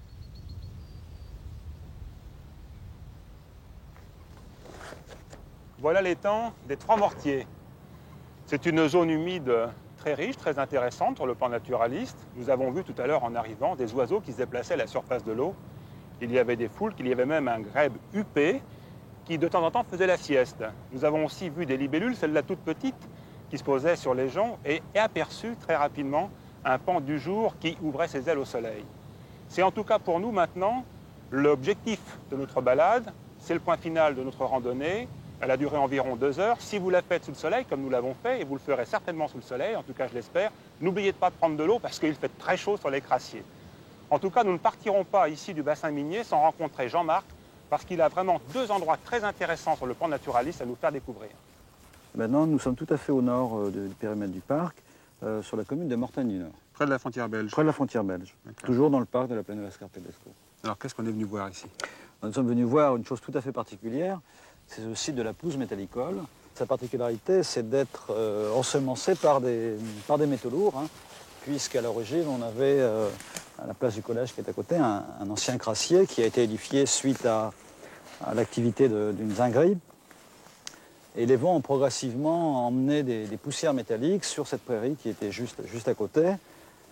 Voilà l'étang des Trois Mortiers. C'est une zone humide très riche, très intéressante sur le plan naturaliste. Nous avons vu tout à l'heure en arrivant des oiseaux qui se déplaçaient à la surface de l'eau. Il y avait des foulques, il y avait même un grèbe huppé qui de temps en temps faisait la sieste. Nous avons aussi vu des libellules, celle-là toute petite, qui se posait sur les joncs et aperçu très rapidement un pan du jour qui ouvrait ses ailes au soleil. C'est en tout cas pour nous maintenant l'objectif de notre balade, c'est le point final de notre randonnée. Elle a duré environ 2 heures. Si vous la faites sous le soleil, comme nous l'avons fait, et vous le ferez certainement sous le soleil, en tout cas je l'espère, n'oubliez pas de prendre de l'eau parce qu'il fait très chaud sur les crassiers. En tout cas, nous ne partirons pas ici du bassin minier sans rencontrer Jean-Marc, parce qu'il a vraiment 2 endroits très intéressants sur le plan naturaliste à nous faire découvrir. Maintenant, nous sommes tout à fait au nord du périmètre du parc, sur la commune de Mortagne du Nord. Près de la frontière belge. Près de la frontière belge, toujours dans le parc de la plaine de l'Escarpedesco. Alors qu'est-ce qu'on est venu voir ici? Nous sommes venus voir une chose tout à fait particulière, c'est le site de la Pelouse métallicole. Sa particularité, c'est d'être ensemencé par des métaux lourds, hein, puisqu'à l'origine, on avait, à la place du collège qui est à côté, un ancien crassier qui a été édifié suite à l'activité d'une zinguerie. Et les vents ont progressivement emmené des poussières métalliques sur cette prairie qui était juste à côté.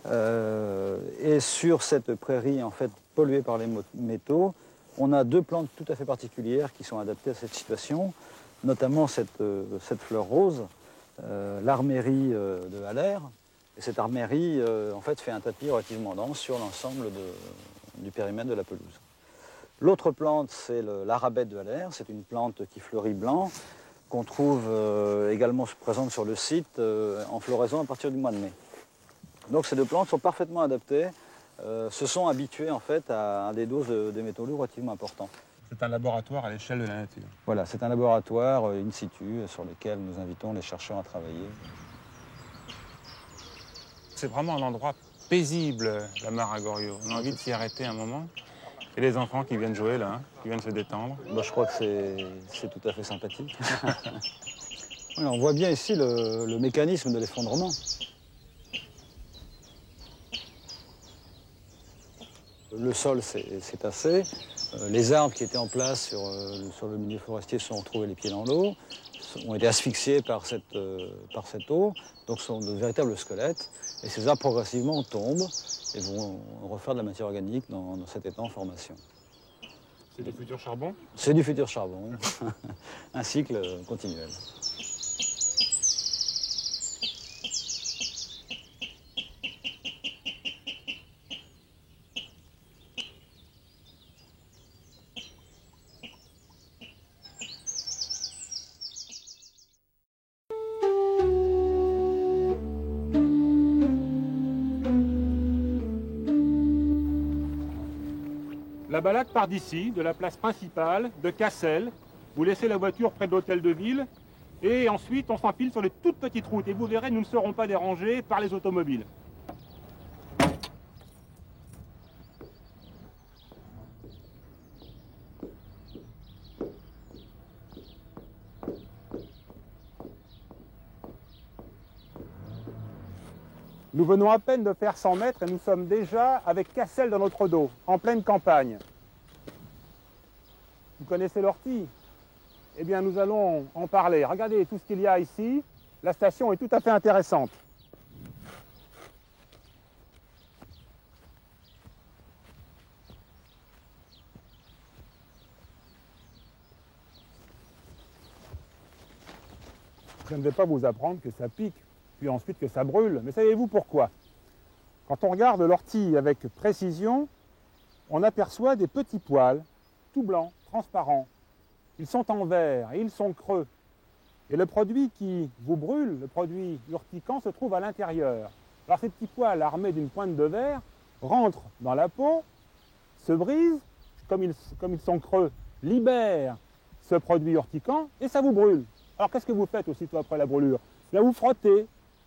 Et sur cette prairie, en fait, polluée par les métaux, on a 2 plantes tout à fait particulières qui sont adaptées à cette situation, notamment cette fleur rose, l'armérie de Haller. Et cette armérie, en fait, fait un tapis relativement dense sur l'ensemble du périmètre de la pelouse. L'autre plante, c'est l'arabette de Haller. C'est une plante qui fleurit blanc, qu'on trouve également présente sur le site en floraison à partir du mois de mai. Donc ces 2 plantes sont parfaitement adaptées, se sont habituées en fait à des doses de métaux lourds relativement importants. C'est un laboratoire à l'échelle de la nature. Voilà, c'est un laboratoire in situ sur lequel nous invitons les chercheurs à travailler. C'est vraiment un endroit paisible, la mare à Goriot. On a envie de s'y arrêter un moment. Et les enfants qui viennent jouer là, qui viennent se détendre. Bah, je crois que c'est tout à fait sympathique. Voilà, on voit bien ici le mécanisme de l'effondrement. Le sol s'est tassé. Les arbres qui étaient en place sur le milieu forestier se sont retrouvés les pieds dans l'eau, ont été asphyxiés par cette eau, donc sont de véritables squelettes. Et ces arbres progressivement tombent et vont refaire de la matière organique dans cet étang en formation. C'est du futur charbon? C'est du futur charbon, un cycle continuel. La balade part d'ici, de la place principale, de Cassel. Vous laissez la voiture près de l'hôtel de ville et ensuite on s'enfile sur les toutes petites routes. Et vous verrez, nous ne serons pas dérangés par les automobiles. Nous venons à peine de faire 100 mètres et nous sommes déjà avec Cassel dans notre dos, en pleine campagne. Vous connaissez l'ortie? Eh bien, nous allons en parler. Regardez tout ce qu'il y a ici. La station est tout à fait intéressante. Je ne vais pas vous apprendre que ça pique, puis ensuite que ça brûle. Mais savez-vous pourquoi? Quand on regarde l'ortie avec précision, on aperçoit des petits poils, tout blancs, transparents. Ils sont en verre et ils sont creux. Et le produit qui vous brûle, le produit urticant, se trouve à l'intérieur. Alors ces petits poils armés d'une pointe de verre rentrent dans la peau, se brisent, comme ils sont creux, libèrent ce produit urticant et ça vous brûle. Alors qu'est-ce que vous faites aussitôt après la brûlure? Bien, vous frottez.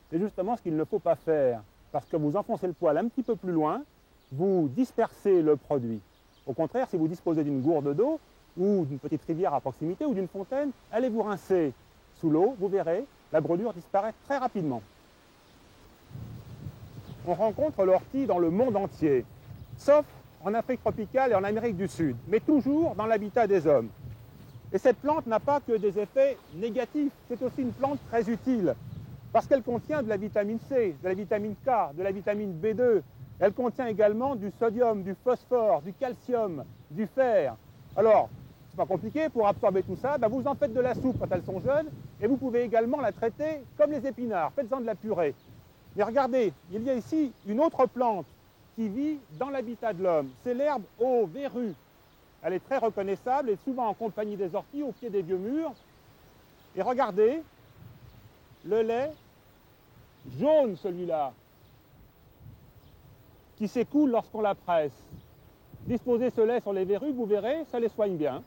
C'est justement ce qu'il ne faut pas faire. Parce que vous enfoncez le poil un petit peu plus loin, vous dispersez le produit. Au contraire, si vous disposez d'une gourde d'eau ou d'une petite rivière à proximité ou d'une fontaine, allez vous rincer sous l'eau, vous verrez, la brûlure disparaît très rapidement. On rencontre l'ortie dans le monde entier, sauf en Afrique tropicale et en Amérique du Sud, mais toujours dans l'habitat des hommes. Et cette plante n'a pas que des effets négatifs, c'est aussi une plante très utile, parce qu'elle contient de la vitamine C, de la vitamine K, de la vitamine B2. Elle contient également du sodium, du phosphore, du calcium, du fer. Alors, c'est pas compliqué, pour absorber tout ça, vous en faites de la soupe quand elles sont jeunes, et vous pouvez également la traiter comme les épinards, faites-en de la purée. Mais regardez, il y a ici une autre plante qui vit dans l'habitat de l'homme, c'est l'herbe aux verrues. Elle est très reconnaissable et souvent en compagnie des orties au pied des vieux murs. Et regardez, le lait jaune celui-là, qui s'écoule lorsqu'on la presse. Disposez ce lait sur les verrues, vous verrez, ça les soigne bien.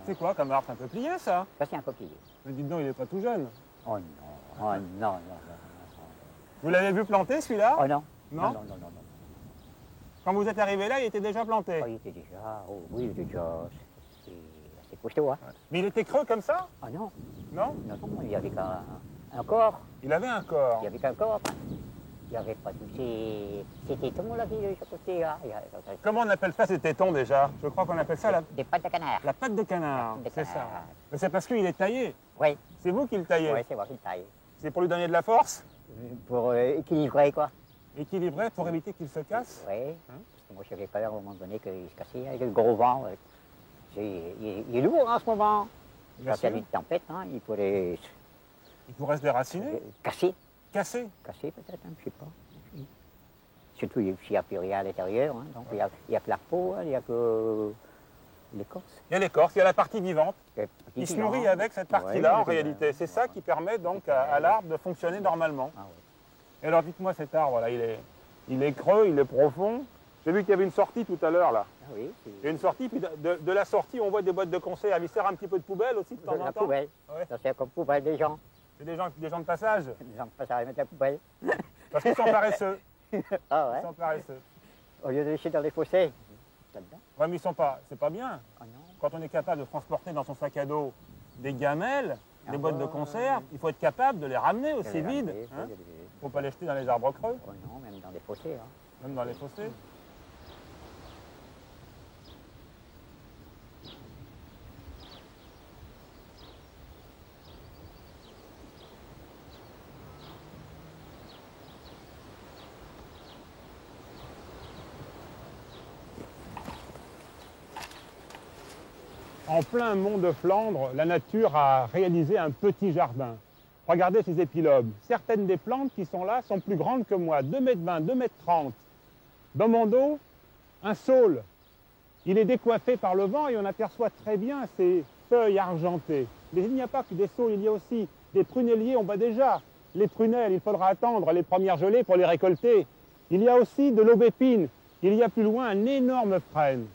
C'est quoi comme arbre? C'est un peu plié, ça? Ça, c'est un peu plié. Mais dites donc, il n'est pas tout jeune. Oh non, oh non, non, non. Vous l'avez vu planter, celui-là? Oh non. Non? Non, non, non, non. Quand vous êtes arrivé là, il était déjà planté? Oh, il était déjà, oh, oui, il était déjà, c'est costaud, hein. Mais il était creux comme ça? Ah non. Non? Non, non, il y avait un corps. Il avait un corps. Il y avait qu'un corps. Il n'y avait pas tous ces tétons là qui de chaque côté. Là. Comment on appelle ça, ces tétons déjà? Je crois qu'on appelle ça des pattes de canard. La patte de canard, c'est ça. Mais c'est parce qu'il est taillé. Oui. C'est vous qui le taillez? Oui, c'est moi qui le taille. C'est pour lui donner de la force? Pour équilibrer, quoi. Équilibrer pour éviter qu'il se casse? Oui. Hein? Moi, j'avais peur à un moment donné qu'il se cassait avec le gros vent. Il est lourd en ce moment. Quand il y a une tempête, hein, il pourrait se déraciner? Casser. Casser? Casser peut-être, hein, je ne sais pas. Surtout s'il n'y a plus rien à l'intérieur. Hein, donc il n'y a que la peau, hein, il n'y a que l'écorce. Il y a l'écorce, il y a la partie vivante. Il se nourrit avec cette partie-là en réalité. C'est ça qui permet donc à l'arbre de fonctionner normalement. Ah, oui. Et alors dites-moi, cet arbre-là, il est creux, il est profond. J'ai vu qu'il y avait une sortie tout à l'heure là. Ah, oui. Il y a une sortie, puis de la sortie, on voit des boîtes de conserve. Il sert un petit peu de poubelle aussi de temps en temps. La poubelle. Ouais. Ça sert comme poubelle des gens. C'est des gens de passage? Des gens de passage, ils mettent la poubelle. Parce qu'ils sont paresseux. Ah ouais? Ils sont paresseux. Au lieu de laisser dans les fossés. Là-dedans. Ouais, mais c'est pas bien. Ah, non. Quand on est capable de transporter dans son sac à dos des gamelles, des boîtes de conserve, il faut être capable de les ramener aussi vides. Il ne faut pas les jeter dans les arbres creux. Oh non, même dans les fossés. Hein. Même dans les fossés. En plein mont de Flandre, la nature a réalisé un petit jardin. Regardez ces épilobes. Certaines des plantes qui sont là sont plus grandes que moi, 2,20 m, 2,30 m. Dans mon dos, un saule. Il est décoiffé par le vent et on aperçoit très bien ses feuilles argentées. Mais il n'y a pas que des saules, il y a aussi des prunelliers. On voit déjà les prunelles, il faudra attendre les premières gelées pour les récolter. Il y a aussi de l'aubépine Il y a plus loin un énorme frêne.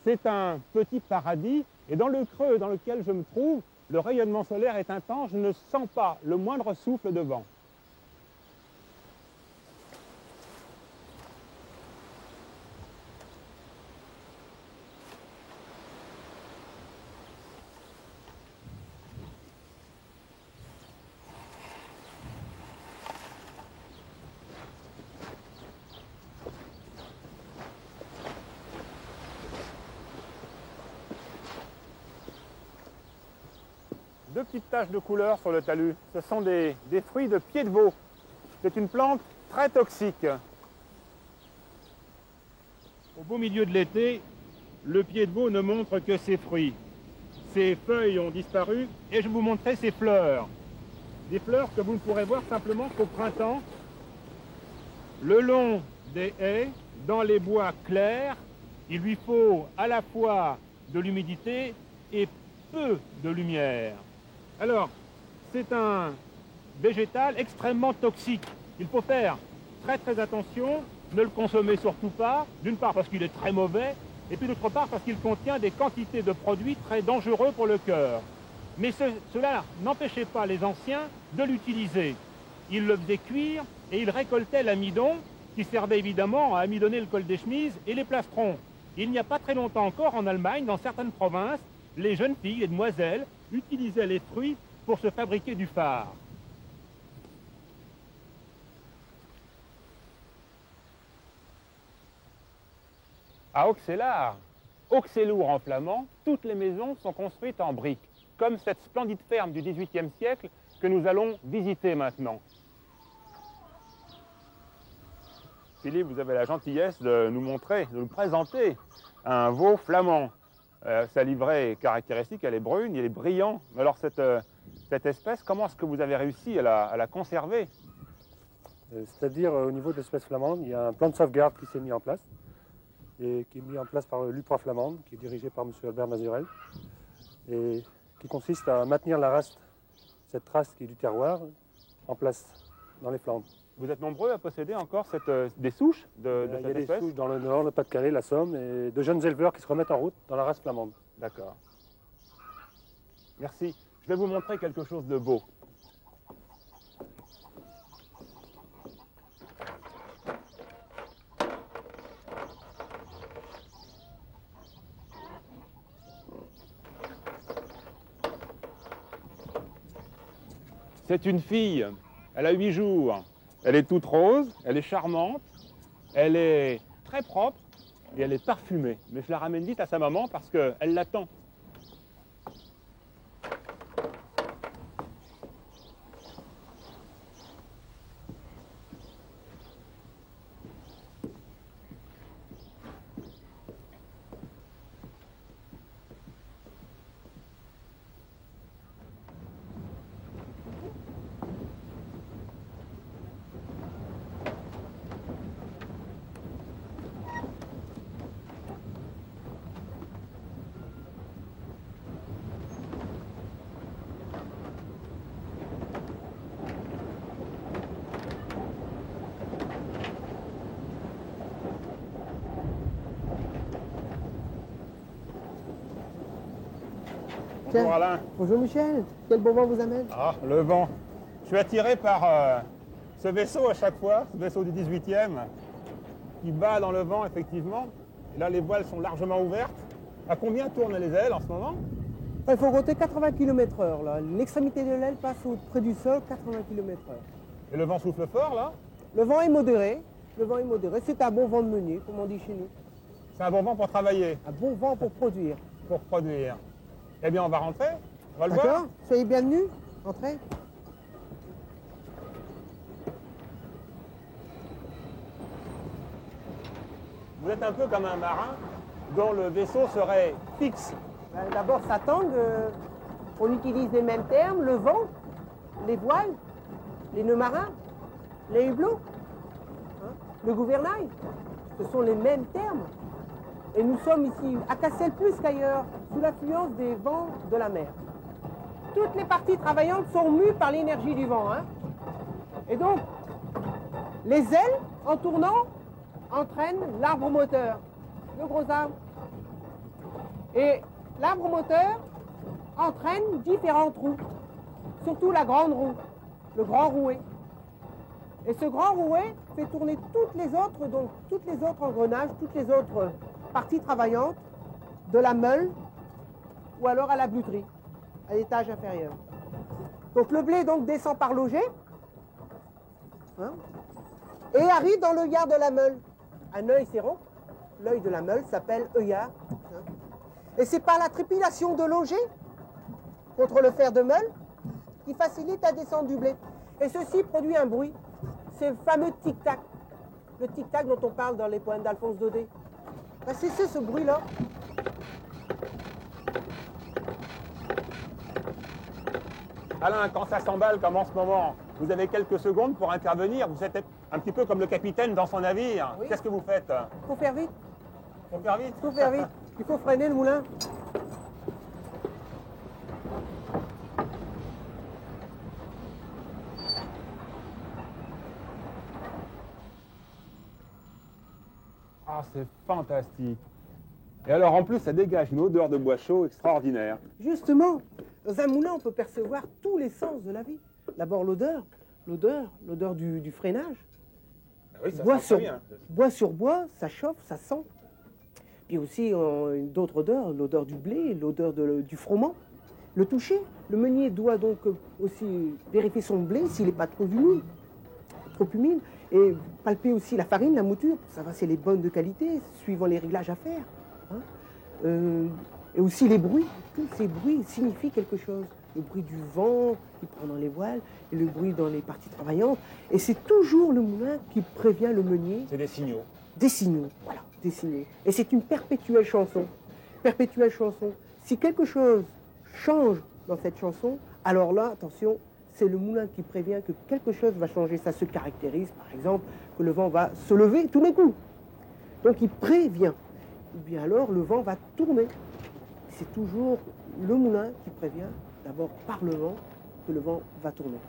C'est un petit paradis et dans le creux dans lequel je me trouve, le rayonnement solaire est intense, je ne sens pas le moindre souffle de vent. Deux petites taches de couleur sur le talus. Ce sont des fruits de pied de veau. C'est une plante très toxique. Au beau milieu de l'été, le pied de veau ne montre que ses fruits. Ses feuilles ont disparu et je vous montrerai ses fleurs. Des fleurs que vous ne pourrez voir simplement qu'au printemps. Le long des haies, dans les bois clairs, il lui faut à la fois de l'humidité et peu de lumière. Alors, c'est un végétal extrêmement toxique. Il faut faire très très attention, ne le consommer surtout pas, d'une part parce qu'il est très mauvais, et puis d'autre part parce qu'il contient des quantités de produits très dangereux pour le cœur. Mais cela n'empêchait pas les anciens de l'utiliser. Ils le faisaient cuire et ils récoltaient l'amidon, qui servait évidemment à amidonner le col des chemises et les plastrons. Il n'y a pas très longtemps encore, en Allemagne, dans certaines provinces, les jeunes filles, les demoiselles, utilisaient les fruits pour se fabriquer du fard. À Auxellard, Auxellour en flamand, toutes les maisons sont construites en briques, comme cette splendide ferme du XVIIIe siècle que nous allons visiter maintenant. Philippe, vous avez la gentillesse de nous montrer, de nous présenter un veau flamand. Sa livrée est caractéristique, elle est brune, il est brillant. Alors cette espèce, comment est-ce que vous avez réussi à la conserver? C'est-à-dire au niveau de l'espèce flamande, il y a un plan de sauvegarde qui s'est mis en place et qui est mis en place par l'UPRA flamande, qui est dirigé par M. Albert Mazurel, et qui consiste à maintenir la race, cette race qui est du terroir, en place dans les Flandres. Vous êtes nombreux à posséder encore des souches de cette espèce? Il y a des souches dans le Nord, le Pas-de-Calais, la Somme, et de jeunes éleveurs qui se remettent en route dans la race flamande. D'accord. Merci. Je vais vous montrer quelque chose de beau. C'est une fille, elle a 8 jours. Elle est toute rose, elle est charmante, elle est très propre et elle est parfumée. Mais je la ramène vite à sa maman parce qu'elle l'attend. Bonjour Alain. Bonjour Michel, quel bon vent vous amène? Ah, le vent. Je suis attiré par ce vaisseau à chaque fois, ce vaisseau du 18e, qui bat dans le vent effectivement. Et là, les voiles sont largement ouvertes. À combien tournent les ailes en ce moment? Il faut compter 80 km/h. L'extrémité de l'aile passe près du sol, 80 km/h. Et le vent souffle fort là? Le vent est modéré. Le vent est modéré. C'est un bon vent de meunier, comme on dit chez nous. C'est un bon vent pour travailler? Un bon vent pour produire. Pour produire. Eh bien, on va rentrer, on va le voir. D'accord, soyez bienvenus, entrez. Vous êtes un peu comme un marin dont le vaisseau serait fixe. D'abord, ça tangue. On utilise les mêmes termes, le vent, les voiles, les nœuds marins, les hublots, le gouvernail. Ce sont les mêmes termes. Et nous sommes ici, à Cassel plus qu'ailleurs, sous l'influence des vents de la mer. Toutes les parties travaillantes sont mues par l'énergie du vent. Et donc, les ailes, en tournant, entraîne l'arbre moteur, le gros arbre. Et l'arbre moteur entraîne différentes roues, surtout la grande roue, le grand rouet. Et ce grand rouet fait tourner toutes les autres engrenages, toutes les autres parties travaillantes de la meule ou alors à la bluterie, à l'étage inférieur. Donc le blé donc descend par l'auger hein, et arrive dans l'œillard de la meule. Un œil, c'est rond. L'œil de la meule s'appelle œillard. Hein. Et c'est par la trépidation de l'auger contre le fer de meule qui facilite la descente du blé. Et ceci produit un bruit. C'est le fameux tic-tac. Le tic-tac dont on parle dans les poèmes d'Alphonse Daudet. Ben, c'est ce bruit-là. Alain, quand ça s'emballe comme en ce moment, vous avez quelques secondes pour intervenir. Vous êtes un petit peu comme le capitaine dans son navire. Oui. Qu'est-ce que vous faites? Il faut faire vite. Faut faire vite. Il faut faire vite. Il faut freiner le moulin. Ah, c'est fantastique. Et alors, en plus, ça dégage une odeur de bois chaud extraordinaire. Justement, dans un moulin, on peut percevoir tous les sens de la vie. D'abord l'odeur du freinage. Ah oui, ça bois, sent sur, très bien. bois sur bois, ça chauffe, ça sent. Puis aussi d'autres odeurs, l'odeur du blé, l'odeur du froment. Le toucher, le meunier doit donc aussi vérifier son blé s'il n'est pas trop humide. Et palper aussi la farine, la mouture, pour savoir si elle est bonne de qualité, suivant les réglages à faire. Hein. Et aussi les bruits, tous ces bruits signifient quelque chose. Le bruit du vent qui prend dans les voiles, et le bruit dans les parties travaillantes. Et c'est toujours le moulin qui prévient le meunier. C'est des signaux. Des signaux, voilà, des signaux. Et c'est une perpétuelle chanson. Perpétuelle chanson. Si quelque chose change dans cette chanson, alors là, attention, c'est le moulin qui prévient que quelque chose va changer. Ça se caractérise, par exemple, que le vent va se lever tout d'un coup. Donc il prévient. Ou bien alors, le vent va tourner. C'est toujours le moulin qui prévient, d'abord par le vent, que le vent va tourner.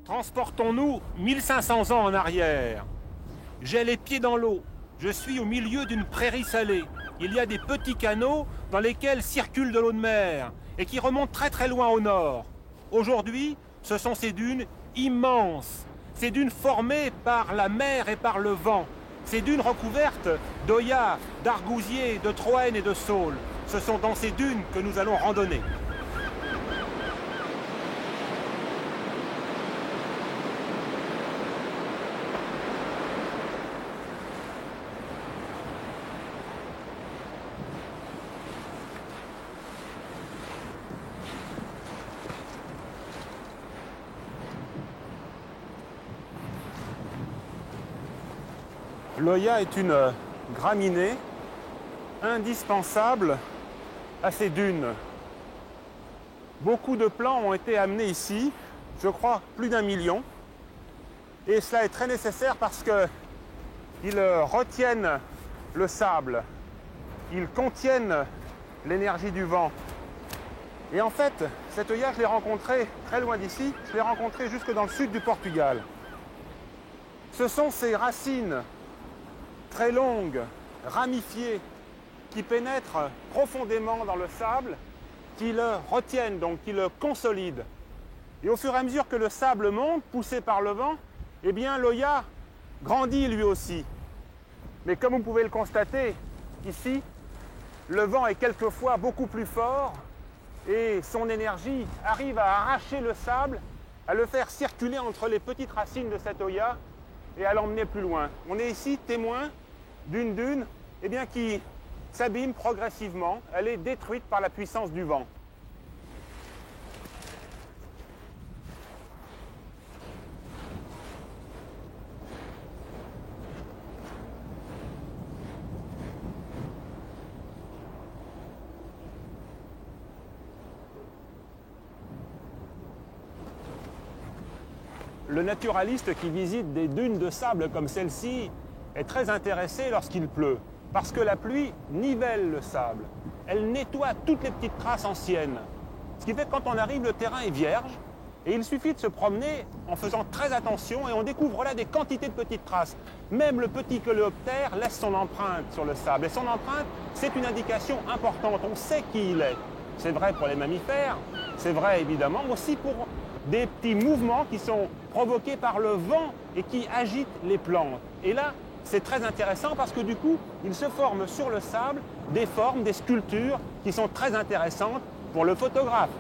Transportons-nous 1500 ans en arrière. J'ai les pieds dans l'eau. Je suis au milieu d'une prairie salée. Il y a des petits canaux dans lesquels circule de l'eau de mer et qui remontent très très loin au nord. Aujourd'hui, ce sont ces dunes immenses. Ces dunes formées par la mer et par le vent. Ces dunes recouvertes d'œillards, d'argousiers, de troènes et de saules. Ce sont dans ces dunes que nous allons randonner. L'Oya est une graminée indispensable à ces dunes. Beaucoup de plants ont été amenés ici, je crois plus d'1 million. Et cela est très nécessaire parce qu'ils retiennent le sable, ils contiennent l'énergie du vent. Et en fait, cet œillat, je l'ai rencontré très loin d'ici, je l'ai rencontré jusque dans le sud du Portugal. Ce sont ces racines très longues, ramifiées, qui pénètrent profondément dans le sable, qui le retiennent, donc qui le consolident. Et au fur et à mesure que le sable monte, poussé par le vent, eh bien l'Oya grandit lui aussi. Mais comme vous pouvez le constater, ici, le vent est quelquefois beaucoup plus fort et son énergie arrive à arracher le sable, à le faire circuler entre les petites racines de cette Oya et à l'emmener plus loin. On est ici témoin d'une dune eh bien, qui s'abîme progressivement. Elle est détruite par la puissance du vent. Le naturaliste qui visite des dunes de sable comme celle-ci est très intéressé lorsqu'il pleut, parce que la pluie nivelle le sable. Elle nettoie toutes les petites traces anciennes. Ce qui fait que quand on arrive, le terrain est vierge, et il suffit de se promener en faisant très attention, et on découvre là des quantités de petites traces. Même le petit coléoptère laisse son empreinte sur le sable, et son empreinte, c'est une indication importante, on sait qui il est. C'est vrai pour les mammifères, c'est vrai évidemment aussi pour des petits mouvements qui sont provoqués par le vent et qui agitent les plantes. Et là, c'est très intéressant parce que du coup, il se forme sur le sable des formes, des sculptures qui sont très intéressantes pour le photographe.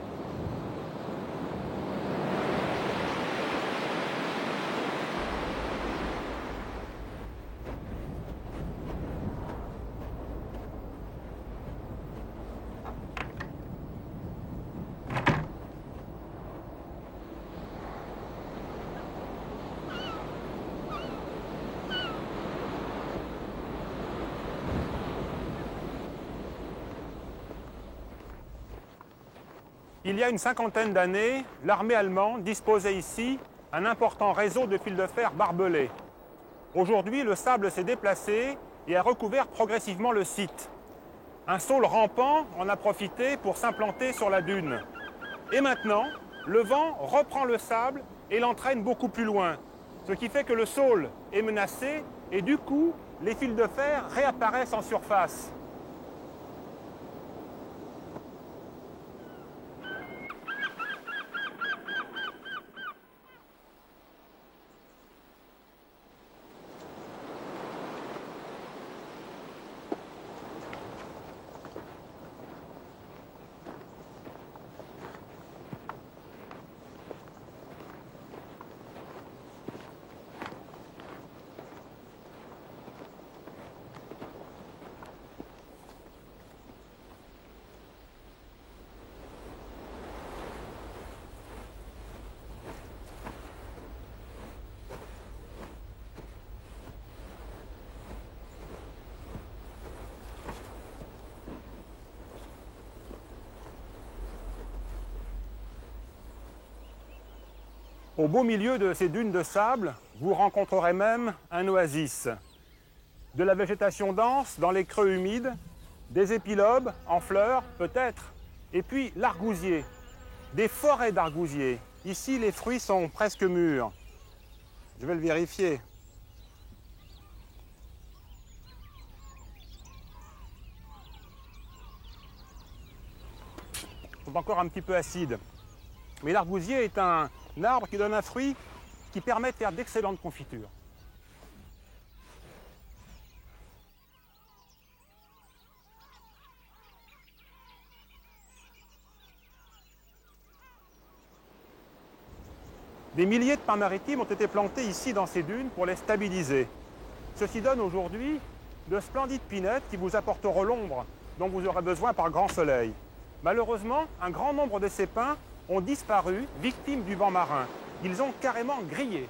Il y a une cinquantaine d'années, l'armée allemande disposait ici un important réseau de fils de fer barbelés. Aujourd'hui, le sable s'est déplacé et a recouvert progressivement le site. Un saule rampant en a profité pour s'implanter sur la dune. Et maintenant, le vent reprend le sable et l'entraîne beaucoup plus loin, ce qui fait que le saule est menacé et du coup, les fils de fer réapparaissent en surface. Au beau milieu de ces dunes de sable, vous rencontrerez même un oasis. De la végétation dense dans les creux humides, des épilobes en fleurs peut-être, et puis l'argousier, des forêts d'argousiers. Ici, les fruits sont presque mûrs. Je vais le vérifier. Ils sont encore un petit peu acides. Mais l'argousier est un arbre qui donne un fruit qui permet de faire d'excellentes confitures. Des milliers de pins maritimes ont été plantés ici dans ces dunes pour les stabiliser. Ceci donne aujourd'hui de splendides pinettes qui vous apporteront l'ombre dont vous aurez besoin par grand soleil. Malheureusement, un grand nombre de ces pins ont disparu, victimes du vent marin. Ils ont carrément grillé.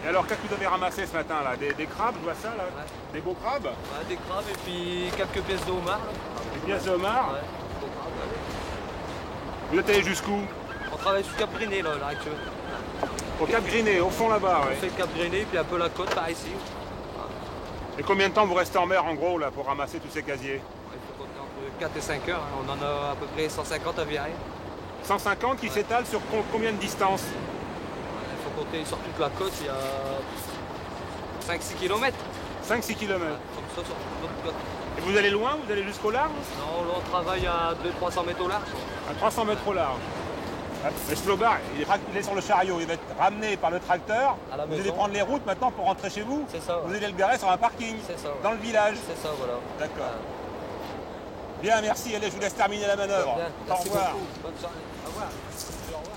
Et alors, qu'est-ce que vous avez ramassé ce matin là? Des crabes, je vois ça là? Ouais. Des beaux crabes? Ouais, des crabes et puis quelques pièces de homard. Des pièces de homard? Ouais, beaux crabes, ouais. Vous êtes allé jusqu'où? On travaille sur Cap Griné là, là actuellement. Au Cap Griné, au fond là-bas, On ouais. fait le Cap Griné, puis un peu la côte par ici. Et combien de temps vous restez en mer en gros là pour ramasser tous ces casiers? Il faut compter entre 4 et 5 heures, hein. On en a à peu près 150 à virer. 150 qui s'étalent sur combien de distance? Il faut compter sur toute la côte, il y a 5-6 km. 5-6 km. Comme ça sur toute notre côte. Et vous allez loin? Vous allez jusqu'au large? Non, là on travaille à 200-300 mètres au large. À 300 mètres au large. Le slowbar, il est sur le chariot, il va être ramené par le tracteur. À la Vous allez maison. prendre les routes maintenant pour rentrer chez vous. C'est ça. Ouais. Vous allez le garer sur un parking, C'est ça. Ouais. dans le village. C'est ça, voilà. D'accord. Bien, merci. Allez, je vous laisse terminer la manœuvre. Bien, Au merci revoir. beaucoup. Bonne soirée. Au revoir. Au revoir.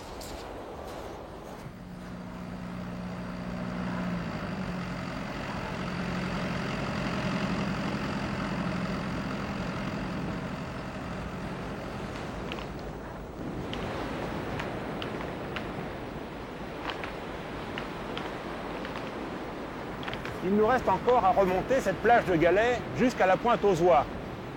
Il nous reste encore à remonter cette plage de galets jusqu'à la pointe aux oies.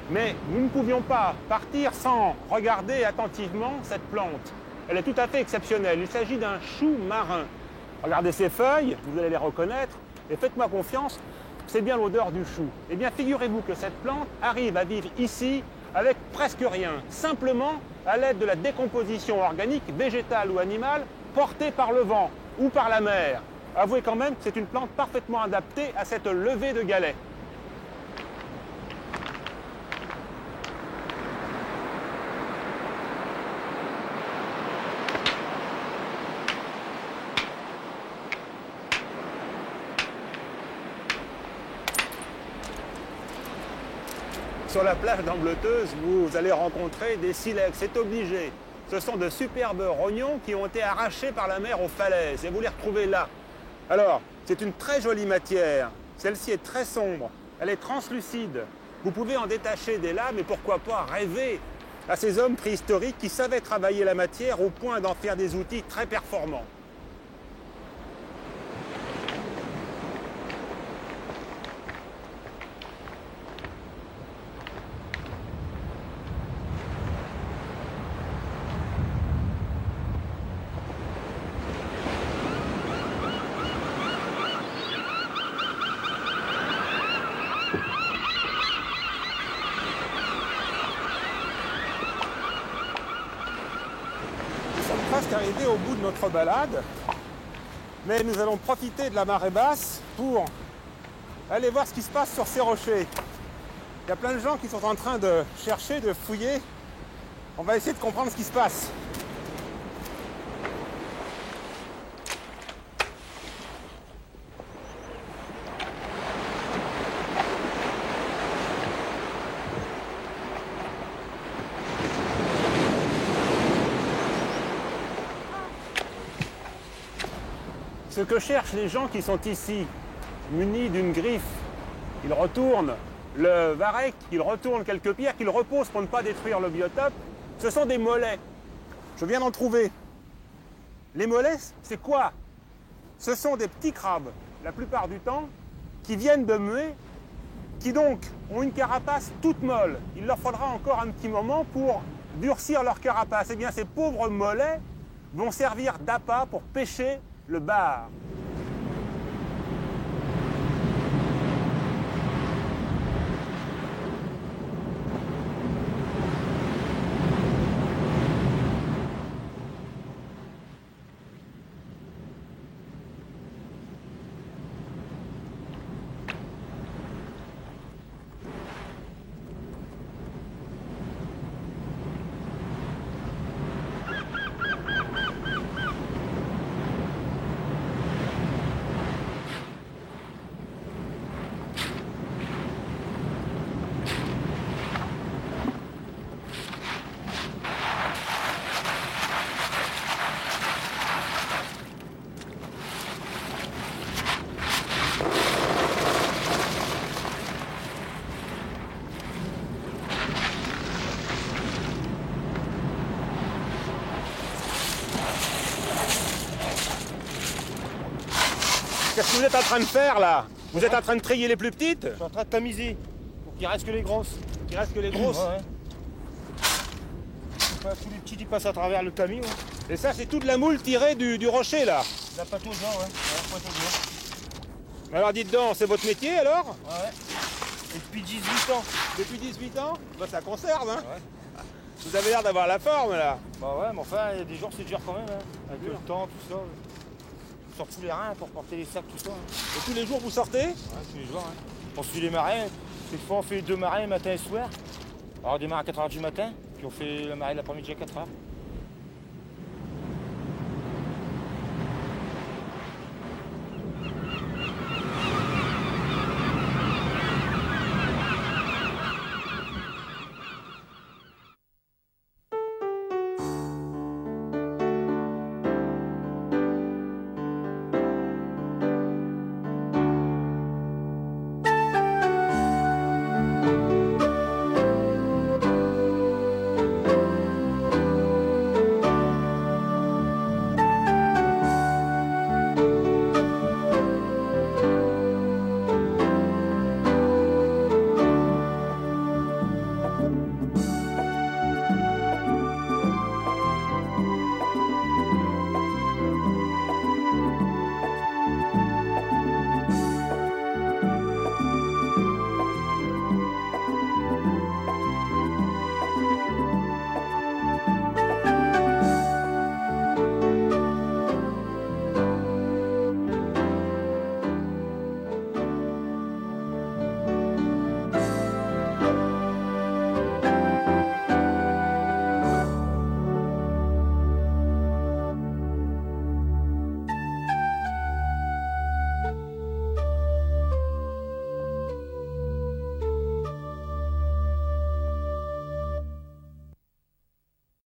Mais nous ne pouvions pas partir sans regarder attentivement cette plante. Elle est tout à fait exceptionnelle. Il s'agit d'un chou marin. Regardez ces feuilles, vous allez les reconnaître, et faites-moi confiance, c'est bien l'odeur du chou. Eh bien, figurez-vous que cette plante arrive à vivre ici avec presque rien, simplement à l'aide de la décomposition organique, végétale ou animale, portée par le vent ou par la mer. Avouez quand même que c'est une plante parfaitement adaptée à cette levée de galets. Sur la plage d'Ambleteuse, vous allez rencontrer des silex, c'est obligé. Ce sont de superbes rognons qui ont été arrachés par la mer aux falaises et vous les retrouvez là. Alors, c'est une très jolie matière. Celle-ci est très sombre, elle est translucide. Vous pouvez en détacher des lames et pourquoi pas rêver à ces hommes préhistoriques qui savaient travailler la matière au point d'en faire des outils très performants. Presque arrivé au bout de notre balade, mais nous allons profiter de la marée basse pour aller voir ce qui se passe sur ces rochers. Il y a plein de gens qui sont en train de chercher, de fouiller. On va essayer de comprendre ce qui se passe. Ce que cherchent les gens qui sont ici, munis d'une griffe, ils retournent le varech, ils retournent quelques pierres, qu'ils reposent pour ne pas détruire le biotope, ce sont des mollets. Je viens d'en trouver. Les mollets, c'est quoi? Ce sont des petits crabes, la plupart du temps, qui viennent de muer, qui donc ont une carapace toute molle. Il leur faudra encore un petit moment pour durcir leur carapace. Eh bien, ces pauvres mollets vont servir d'appât pour pêcher le bar. Qu'est-ce que vous êtes en train de faire là? Vous êtes en train de trier les plus petites? Je suis en train de tamiser pour qu'il reste que les grosses. Il reste que les grosses. Ouais. tous les petits qui passent à travers le tamis. Ouais. Et ça, c'est toute la moule tirée du rocher, là. La pâte aux gens, ouais. La pâte aux gens. Alors, dites donc, c'est votre métier, alors? Ouais. Et depuis 18 ans. Depuis 18 ans? Bah, ça conserve, hein. Ouais. Vous avez l'air d'avoir la forme, là. Bah ouais, mais enfin, il y a des jours, c'est dur quand même, hein. Avec le temps, tout ça. On sort tous les reins pour porter les sacs, tout ça. Hein. Et tous les jours, vous sortez? Ouais, tous les jours, hein. On suit les marées. Des fois, on fait 2 marées, matin et soir. Alors, on démarre à 4h du matin, puis on fait la marée de l'après-midi à 4h.